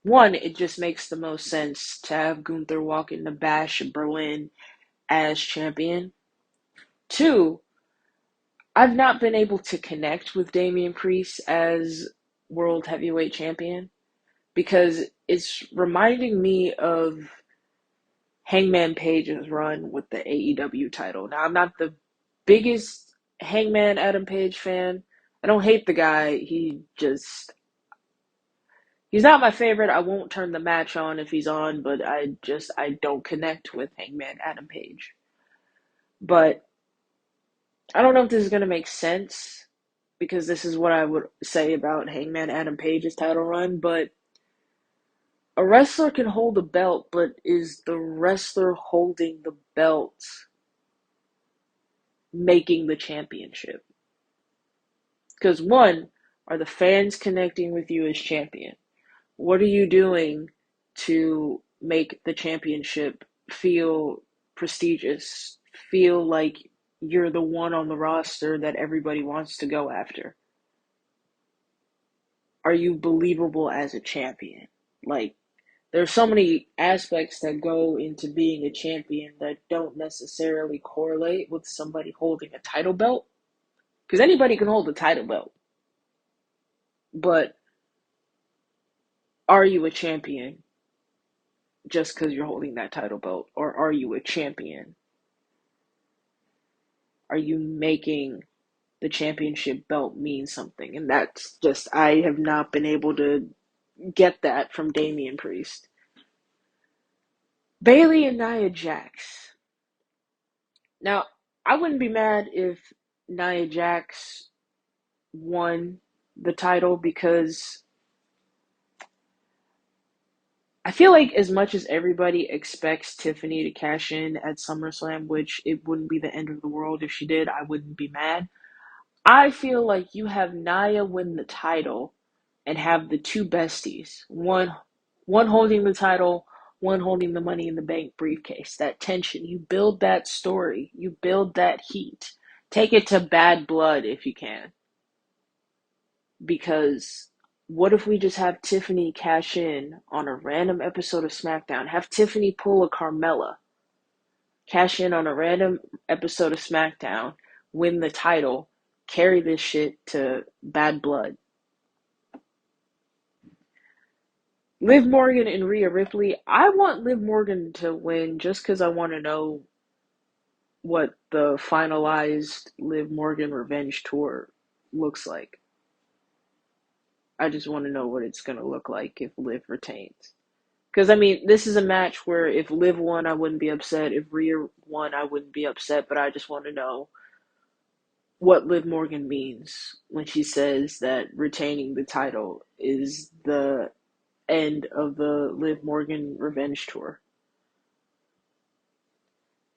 one, it just makes the most sense to have Gunther walk into Bash Berlin as champion. Two, I've not been able to connect with Damian Priest as World Heavyweight Champion because it's reminding me of Hangman Page's run with the AEW title. Now, I'm not the biggest Hangman Adam Page fan. I don't hate the guy. He's not my favorite. I won't turn the match on if he's on, but I don't connect with Hangman Adam Page. But I don't know if this is going to make sense because this is what I would say about Hangman Adam Page's title run, but a wrestler can hold a belt, but is the wrestler holding the belt making the championship? Because one, are the fans connecting with you as champion? What are you doing to make the championship feel prestigious, feel like you're the one on the roster that everybody wants to go after? Are you believable as a champion? Like, there's so many aspects that go into being a champion that don't necessarily correlate with somebody holding a title belt. Because anybody can hold a title belt. But are you a champion just because you're holding that title belt? Or are you a champion? Are you making the championship belt mean something? And that's just, I have not been able to get that from Damian Priest. Bayley and Nia Jax. Now, I wouldn't be mad if Nia Jax won the title because I feel like as much as everybody expects Tiffany to cash in at SummerSlam, which it wouldn't be the end of the world if she did, I wouldn't be mad. I feel like you have Nia win the title and have the two besties, one holding the title, one holding the Money in the Bank briefcase. That tension, you build that story, you build that heat. Take it to Bad Blood if you can. Because what if we just have Tiffany cash in on a random episode of SmackDown? Have Tiffany pull a Carmella, cash in on a random episode of SmackDown, win the title, carry this shit to Bad Blood. Liv Morgan and Rhea Ripley. I want Liv Morgan to win just because I want to know what the finalized Liv Morgan Revenge Tour looks like. I just want to know what it's going to look like if Liv retains. Because, I mean, this is a match where if Liv won, I wouldn't be upset. If Rhea won, I wouldn't be upset. But I just want to know what Liv Morgan means when she says that retaining the title is the end of the Liv Morgan Revenge Tour.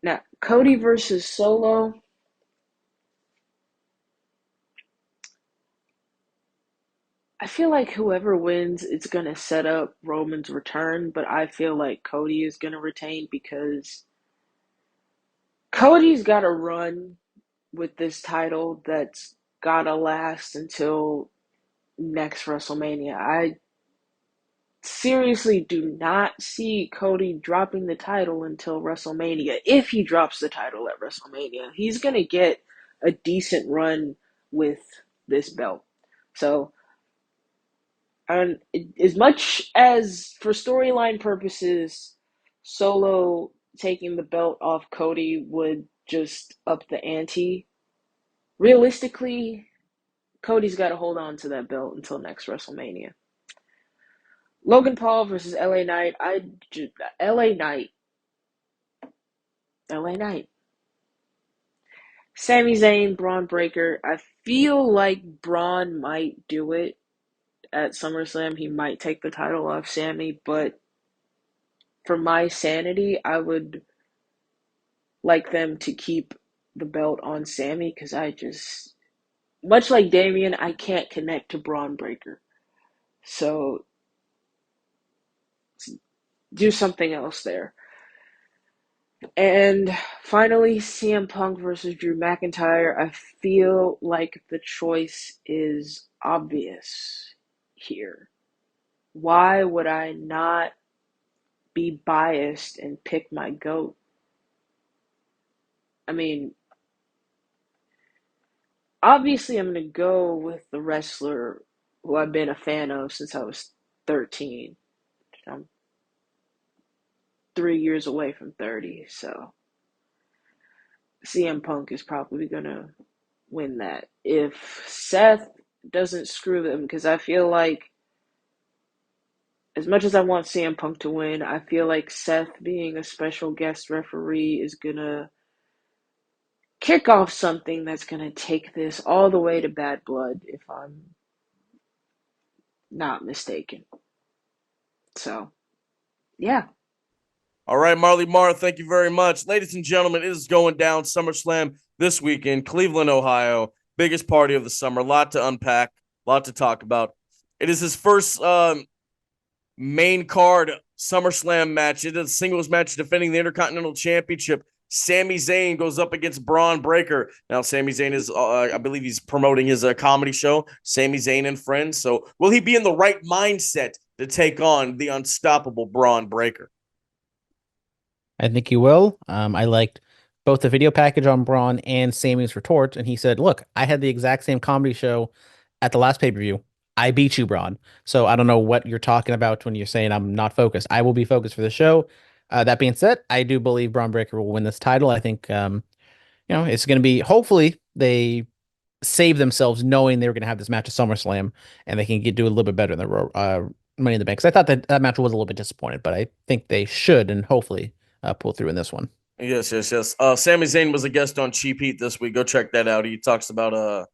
Now, Cody versus Solo. I feel like whoever wins, it's going to set up Roman's return, but I feel like Cody is going to retain because Cody's got to run with this title that's got to last until next WrestleMania. I seriously do not see Cody dropping the title until WrestleMania. If he drops the title at WrestleMania, he's going to get a decent run with this belt. So, as much as for storyline purposes, Solo taking the belt off Cody would just up the ante, realistically, Cody's got to hold on to that belt until next WrestleMania. Logan Paul versus LA Knight. LA Knight. LA Knight. Sami Zayn, Braun Breaker. I feel like Braun might do it at SummerSlam. He might take the title off Sami, but for my sanity, I would like them to keep the belt on Sami because I just, much like Damian, I can't connect to Braun Breaker. So do something else there. And finally, CM Punk versus Drew McIntyre. I feel like the choice is obvious here. Why would I not be biased and pick my GOAT? I mean, obviously, I'm going to go with the wrestler who I've been a fan of since I was 13. I'm 3 years away from 30, so CM Punk is probably going to win that. If Seth doesn't screw them, because I feel like, as much as I want CM Punk to win, I feel like Seth being a special guest referee is going to kick off something that's going to take this all the way to Bad Blood, if I'm not mistaken. So, yeah. All right, Marlee Mar, thank you very much. Ladies and gentlemen, it is going down SummerSlam this weekend, Cleveland, Ohio. Biggest party of the summer. A lot to unpack, a lot to talk about. It is his first main card SummerSlam match. It is a singles match defending the Intercontinental Championship. Sami Zayn goes up against Braun Breaker. Now, Sami Zayn is, I believe he's promoting his comedy show, Sami Zayn and Friends. So, will he be in the right mindset to take on the unstoppable Braun Breaker? I think he will. I liked both the video package on Braun and Sammy's retort, and he said, "Look, I had the exact same comedy show at the last pay-per-view. I beat you, Braun. So I don't know what you're talking about when you're saying I'm not focused. I will be focused for the show." That being said, I do believe Braun Breaker will win this title. I think, it's going to be. Hopefully, they save themselves knowing they were going to have this match at SummerSlam, and they can do a little bit better in the Money in the Bank. 'Cause I thought that match was a little bit disappointed, but I think they should and hopefully pull through in this one. Yes, yes, yes. Sami Zayn was a guest on Cheap Heat this week. Go check that out. He talks about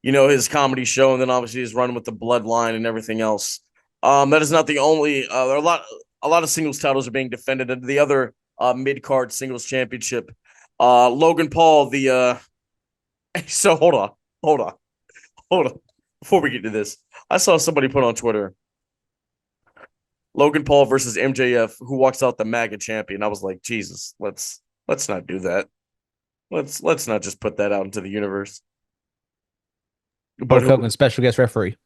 his comedy show, and then obviously his run with the Bloodline and everything else. That is not the only. There are a lot of singles titles are being defended, and the other mid card singles championship. Logan Paul, the so hold on, hold on. Before we get to this, I saw somebody put on Twitter Logan Paul versus MJF, who walks out the MAGA champion. I was like, Jesus, let's not do that. Let's not just put that out into the universe. But Hulk who? Hogan, special guest referee.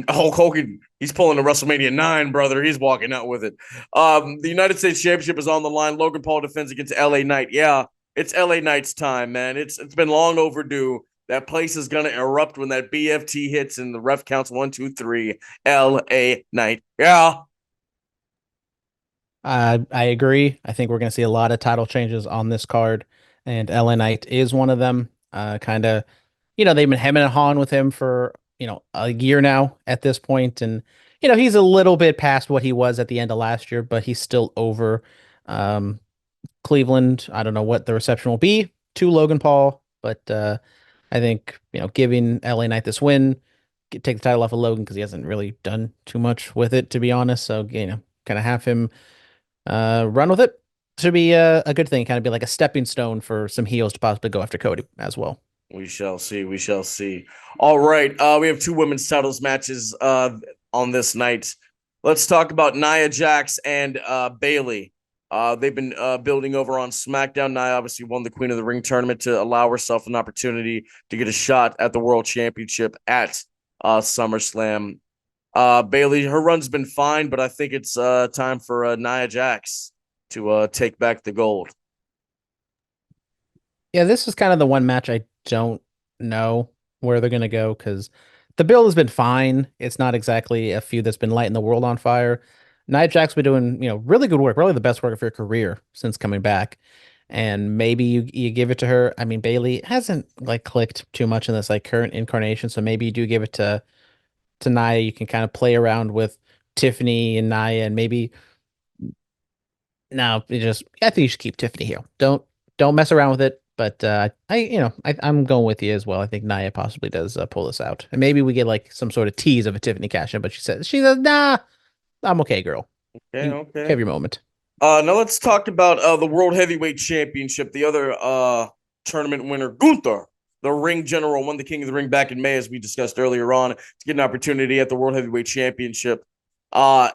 Hulk Hogan, he's pulling the WrestleMania 9, brother. He's walking out with it. The United States Championship is on the line. Logan Paul defends against LA Knight. Yeah, it's LA Knight's time, man. It's been long overdue. That place is gonna erupt when that BFT hits and the ref counts 1, 2, 3. LA Knight. Yeah. I agree. I think we're going to see a lot of title changes on this card, and LA Knight is one of them. Kind of, they've been hemming and hawing with him for, a year now at this point, and he's a little bit past what he was at the end of last year, but he's still over um, Cleveland. I don't know what the reception will be to Logan Paul, but I think, giving LA Knight this win, take the title off of Logan because he hasn't really done too much with it, to be honest. So, kind of have him run with it should be a good thing. Kind of be like a stepping stone for some heels to possibly go after Cody as well. We shall see. We shall see. All right. We have two women's titles matches on this night. Let's talk about Nia Jax and Bayley. They've been building over on SmackDown. Nia obviously won the Queen of the Ring tournament to allow herself an opportunity to get a shot at the World Championship at SummerSlam. Bayley, her run's been fine, but I think it's time for Nia Jax to take back the gold. Yeah, this is kind of the one match I don't know where they're going to go because the build has been fine. It's not exactly a feud that's been lighting the world on fire. Nia Jax been doing, really good work, really the best work of her career since coming back. And maybe you give it to her. I mean, Bayley hasn't like clicked too much in this like current incarnation, so maybe you do give it to Nia. You can kind of play around with Tiffany and Nia, and maybe no, I think you should keep Tiffany here. Don't mess around with it. But I'm going with you as well. I think Nia possibly does pull this out, and maybe we get like some sort of tease of a Tiffany cash in. But she says, nah, I'm okay, girl. Okay, You okay. have your moment. Now let's talk about the World Heavyweight Championship. The other tournament winner, Gunther, the ring general, won the King of the Ring back in May, as we discussed earlier on, to get an opportunity at the World Heavyweight Championship. Uh,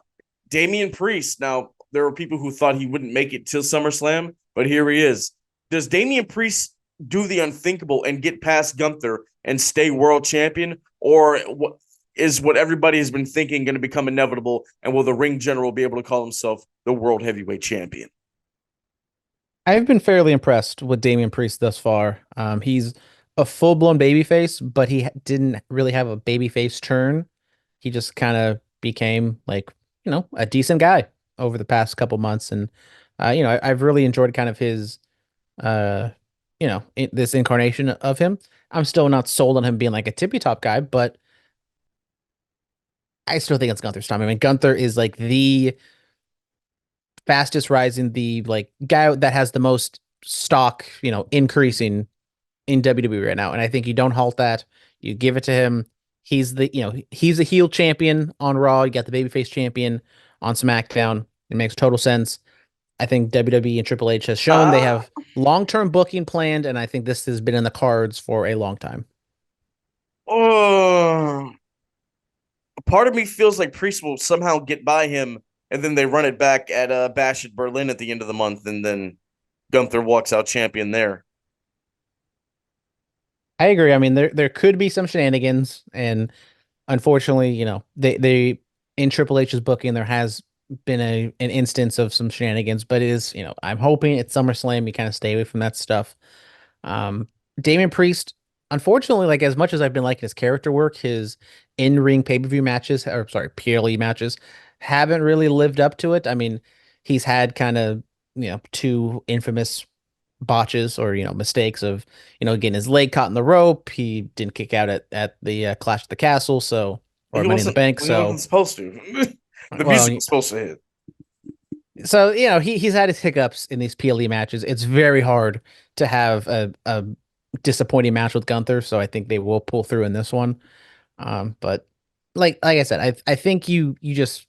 Damian Priest. Now, there were people who thought he wouldn't make it till SummerSlam, but here he is. Does Damian Priest do the unthinkable and get past Gunther and stay world champion? Or what everybody has been thinking going to become inevitable? And will the ring general be able to call himself the world heavyweight champion? I've been fairly impressed with Damian Priest thus far. He's a full-blown babyface, but he didn't really have a babyface turn. He just kind of became like, a decent guy over the past couple months. And, I've really enjoyed kind of his, uh, this incarnation of him. I'm still not sold on him being like a tippy top guy, but I still think it's Gunther's time. I mean, Gunther is like the fastest rising, the like guy that has the most stock, increasing in WWE right now. And I think you don't halt that. You give it to him. He's a heel champion on Raw. You got the babyface champion on SmackDown. It makes total sense. I think WWE and Triple H has shown they Uh, have long-term booking planned, and I think this has been in the cards for a long time. oh, part of me feels like Priest will somehow get by him, and then they run it back at Bash at Berlin at the end of the month, and then Gunther walks out champion there. I agree. I mean, there could be some shenanigans, and unfortunately, they in Triple H's booking there has been an instance of some shenanigans, but it is, I'm hoping at SummerSlam you kind of stay away from that stuff. Um, Damian Priest, unfortunately, like as much as I've been liking his character work, his in-ring pay-per-view matches, or sorry, PLE matches, haven't really lived up to it. I mean, he's had kind of, two infamous botches or, mistakes of, getting his leg caught in the rope. He didn't kick out at the Clash at the Castle, so, or He Money in the wasn't. Bank. He wasn't So, supposed to. The well, music was supposed to hit. so, he's had his hiccups in these PLE matches. It's very hard to have a disappointing match with Gunther, so I think they will pull through in this one. But like I said, I think you just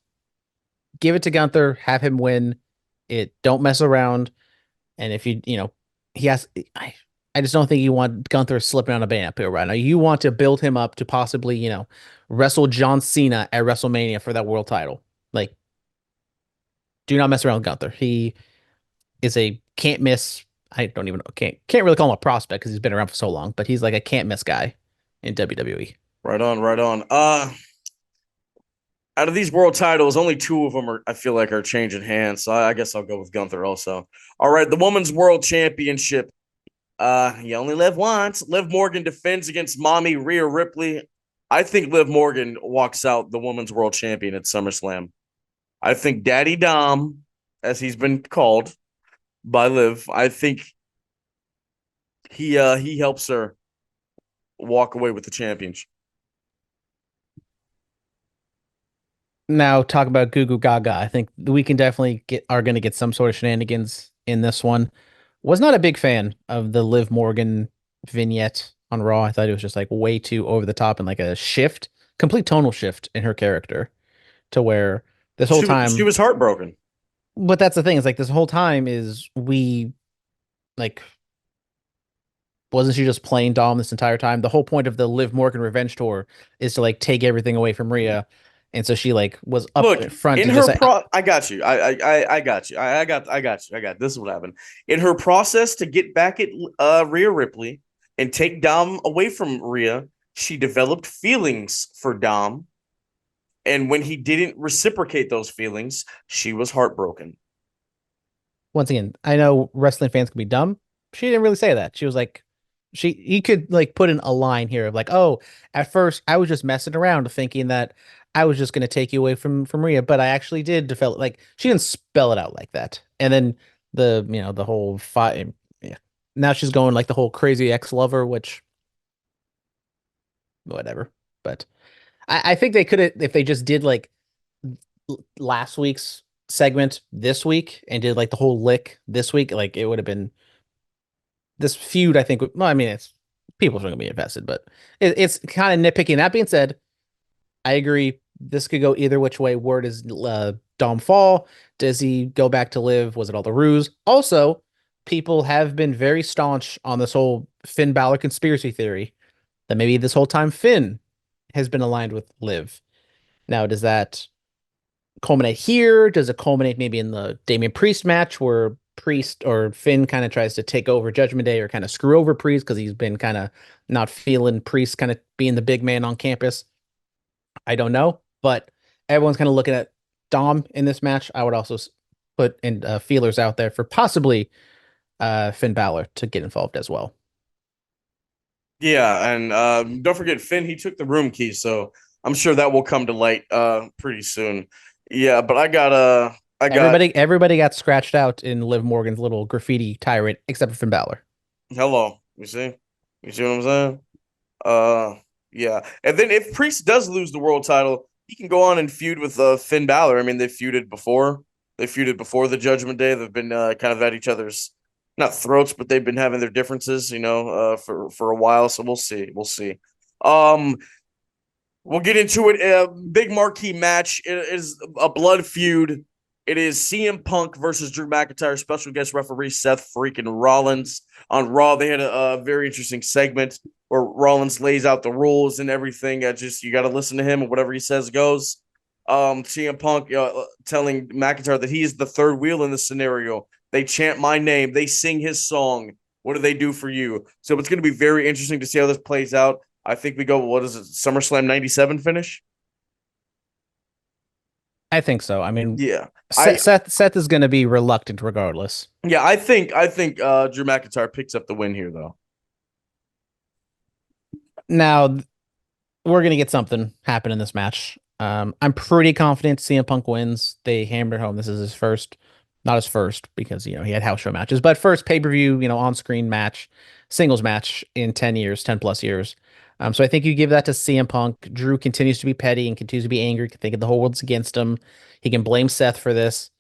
give it to Gunther, have him win it, don't mess around, and if he has, I just don't think you want Gunther slipping on a banana peel right now. You want to build him up to possibly, wrestle John Cena at WrestleMania for that world title. Like, do not mess around with Gunther. He is a can't miss. I don't even know. Can't really call him a prospect because he's been around for so long, but he's like a can't miss guy in WWE. Right on, right on. Out of these world titles, only two of them I feel like are changing hands. So I guess I'll go with Gunther also. All right, the women's world championship. You only live once. Liv Morgan defends against mommy Rhea Ripley. I think Liv Morgan walks out the women's world champion at SummerSlam. I think Daddy Dom, as he's been called by Liv, I think he helps her walk away with the championship. Now talk about Goo Goo Gaga. I think we can definitely are going to get some sort of shenanigans in this one. Was not a big fan of the Liv Morgan vignette on Raw. I thought it was just like way too over the top and like a shift, complete tonal shift in her character to where this whole She time. was heartbroken. But that's the thing is like this whole time is we like wasn't she just playing Dom this entire time? The whole point of the Liv Morgan revenge tour is to like take everything away from Rhea. And so she like was up Look, front in to just her say, I got you. I got you. I got you. I got this is what happened. In her process to get back at Rhea Ripley and take Dom away from Rhea, she developed feelings for Dom. And when he didn't reciprocate those feelings, she was heartbroken. once again, I know wrestling fans can be dumb. She didn't really say that. She was like, he could like put in a line here of like, oh, at first I was just messing around thinking that I was just gonna take you away from Rhea, but I actually did develop like she didn't spell it out like that. And then the whole fight, yeah. Now she's going like the whole crazy ex-lover, which whatever. But I think they could have if they just did like last week's segment this week and did like the whole lick this week, like it would have been this feud, I think, well, I mean, it's people are going to be invested, but it's kind of nitpicking. That being said, I agree. This could go either which way. Word is Dom fall. Does he go back to live? Was it all the ruse? Also, people have been very staunch on this whole Finn Balor conspiracy theory that maybe this whole time Finn has been aligned with Liv. Now, does that culminate here? Does it culminate maybe in the Damian Priest match where Priest or Finn kind of tries to take over Judgment Day or kind of screw over Priest because he's been kind of not feeling Priest kind of being the big man on campus? I don't know, but everyone's kind of looking at Dom in this match. I would also put in feelers out there for possibly Finn Balor to get involved as well. Yeah, and don't forget Finn. He took the room key, so I'm sure that will come to light pretty soon. Yeah, but I got Everybody got scratched out in Liv Morgan's little graffiti tirade, except for Finn Balor. hello. You see what I'm saying? Uh, yeah, and then if Priest does lose the world title, he can go on and feud with Finn Balor. I mean, they feuded before. They feuded before the Judgment Day. They've been kind of at each other's not throats, but they've been having their differences, for a while. So we'll see. We'll see. Um, we'll get into it. A big marquee match. It is a blood feud. It is CM Punk versus Drew McIntyre. Special guest referee Seth freaking Rollins on Raw. They had a very interesting segment where Rollins lays out the rules and everything. You got to listen to him, and whatever he says goes. CM Punk telling McIntyre that he is the third wheel in this scenario. They chant my name. They sing his song. What do they do for you? So it's going to be very interesting to see how this plays out. I think we go, what is it, SummerSlam 97 finish? I think so. I mean, Yeah. I Seth is going to be reluctant regardless. Yeah, I think Drew McIntyre picks up the win here though. Now we're going to get something happen in this match. I'm pretty confident CM Punk wins. They hammered home. This is his first, not his first because he had house show matches, but first pay-per-view, on screen match, singles match in 10 years, 10 plus years. So I think you give that to CM Punk. Drew continues to be petty and continues to be angry, thinking the whole world's against him. He can blame Seth for this.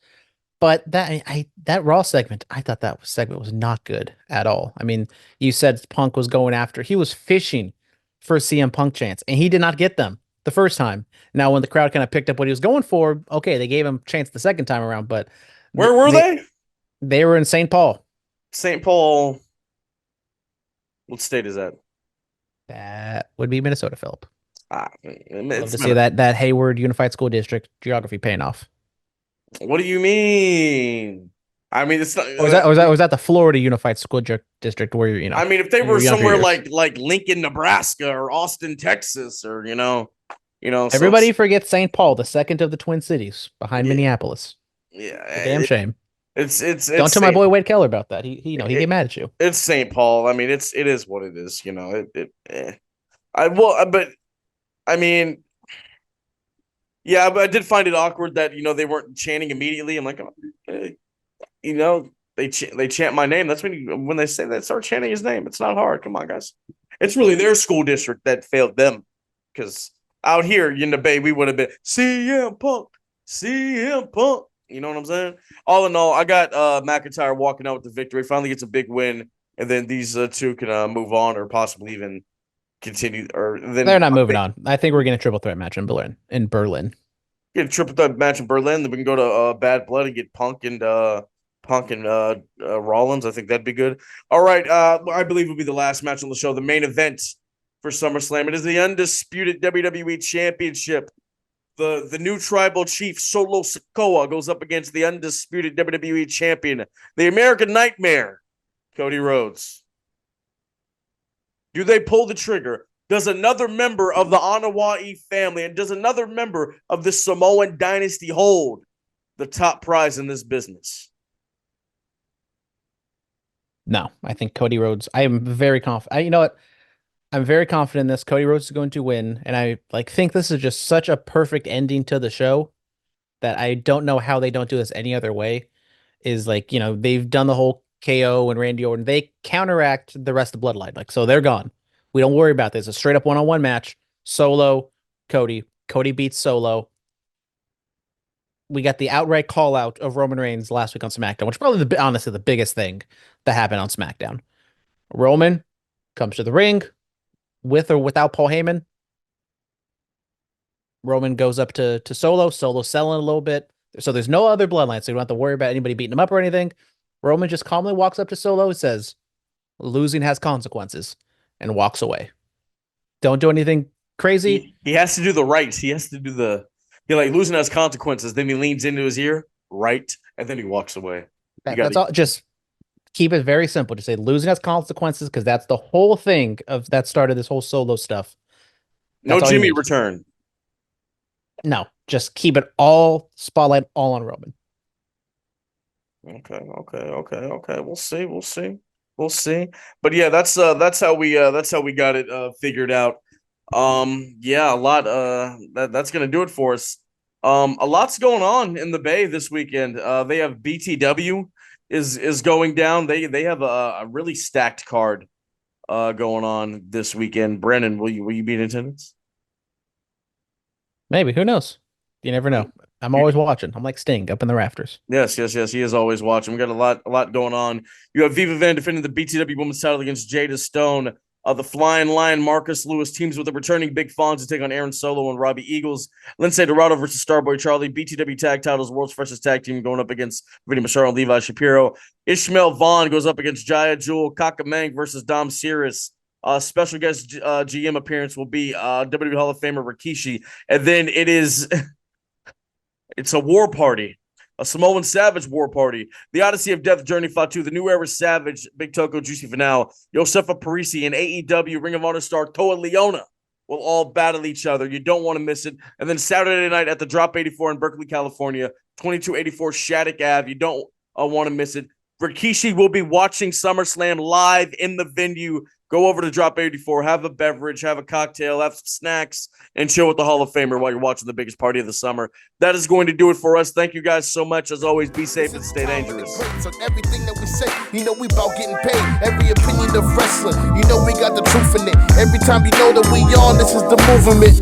But that Raw segment, I thought that segment was not good at all. I mean, you said Punk was going after, he was fishing for CM Punk chance, and he did not get them the first time. Now, when the crowd kind of picked up what he was going for, okay, they gave him a chance the second time around, but Where were they? they were in St. Paul. St. Paul. What state is that? That would be Minnesota, Philip. Love to see Minnesota. that Hayward Unified School District geography paying off. What do you mean? I mean, it's not. Or was that the Florida Unified School District where I mean, if they in your were younger somewhere years. like Lincoln, Nebraska, or Austin, Texas, or Everybody forgets St. Paul, the second of the Twin Cities, behind yeah, Minneapolis. yeah. It's a damn shame. It's Don't tell my St. boy Wade Keller about that. He he get mad at you. It's St. Paul. I mean, it is what it is. I well, but I mean, yeah, but I did find it awkward that they weren't chanting immediately. I'm like, oh, they chant my name. That's when they say that, start chanting his name. It's not hard. Come on, guys. It's really their school district that failed them because out here in the Bay we would have been CM Punk, CM Punk. You know what I'm saying? All in all, I got McIntyre walking out with the victory. Finally gets a big win, and then these two can move on or possibly even continue. Or then They're not moving on. I think we're getting a triple threat match in Berlin. get a triple threat match in Berlin. Then we can go to Bad Blood and get Punk and Rollins. I think that'd be good. All right, I believe will be the last match on the show, the main event for SummerSlam. It is the undisputed WWE Championship. The new tribal chief Solo Sikoa goes up against the undisputed WWE champion, the American Nightmare, Cody Rhodes. Do they pull the trigger? Does another member of the Anoa'i family and does another member of the Samoan dynasty hold the top prize in this business? No, I think Cody Rhodes. I am very confident. You know what? I'm very confident in this. Cody Rhodes is going to win, and I think this is just such a perfect ending to the show that I don't know how they don't do this any other way. Is they've done the whole KO and Randy Orton. They counteract the rest of Bloodline, so they're gone. We don't worry about this. A straight up one-on-one match. Solo, Cody. Cody beats Solo. We got the outright call out of Roman Reigns last week on SmackDown, which is probably honestly the biggest thing that happened on SmackDown. Roman comes to the ring with or without Paul Heyman. Roman goes up to Solo. Solo selling a little bit. So there's no other bloodline, so you don't have to worry about anybody beating him up or anything. Roman just calmly walks up to Solo and says, losing has consequences, and walks away. Don't do anything crazy. He has to do the rights. He has to do losing has consequences. Then he leans into his ear, right, and then he walks away. That's all. Just keep it very simple. Just say losing has consequences, because that's the whole thing of that started this whole Solo stuff. No Jimmy return. No, just keep it all spotlight all on Roman. Okay. We'll see. But yeah, that's how we got it figured out. Yeah, a lot. That's gonna do it for us. A lot's going on in the Bay this weekend. They have BTW is going down. They have a really stacked card going on this weekend. Brandon, will you be in attendance? Maybe. Who knows? You never know. I'm always watching. I'm like Sting up in the rafters. Yes. He is always watching. We got a lot going on. You have Viva Van defending the BTW Women's title against Jada Stone. The Flying Lion Marcus Lewis teams with the returning Big Fonz to take on Aaron Solo and Robbie Eagles. Lindsay Dorado versus Starboy Charlie. BTW Tag Titles, World's Freshest Tag Team, going up against Vinny Massaro and Levi Shapiro. Ishmael Vaughn goes up against Jaya Jewel. Kakamang versus Dom Cirrus. Special guest GM appearance will be WWE Hall of Famer Rikishi. And then it's a war party. A Samoan Savage war party. The Odyssey of Death, Journey Fatu, the New Era Savage, Big Toko, Juicy Finale, Yosefa Parisi, and AEW Ring of Honor star Toa Leona will all battle each other. You don't want to miss it. And then Saturday night at the Drop 84 in Berkeley, California, 2284 Shattuck Ave. You don't want to miss it. Rikishi will be watching SummerSlam live in the venue. Go over to Drop 84, have a beverage, have a cocktail, have some snacks, and chill with the Hall of Famer while you're watching the biggest party of the summer. That is going to do it for us. Thank you guys so much. As always, be safe and stay dangerous. On everything that we say, you know we about getting paid. Every opinion of wrestling, you know we got the truth in it. Every time you know that we on, this is the movement.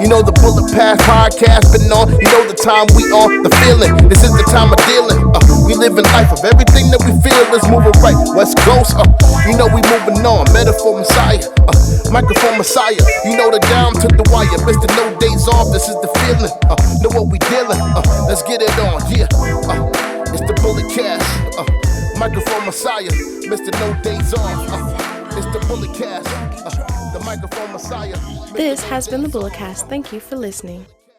You know the Bullet Pass podcast been on. You know the time we on, the feeling. This is the time of dealing. We living life of everything that we feel is moving right. West Coast, you know we moving on. Metaphor Messiah, microphone Messiah. You know the down to the wire. Mr. No Days Off, this is the feeling. Know what we dealing. Let's get it on. Yeah, it's the Bullet Cast. Microphone Messiah, Mr. No Days Off. It's the Bullet Cast. The microphone Messiah. This has been the Bulletcast. Thank you for listening.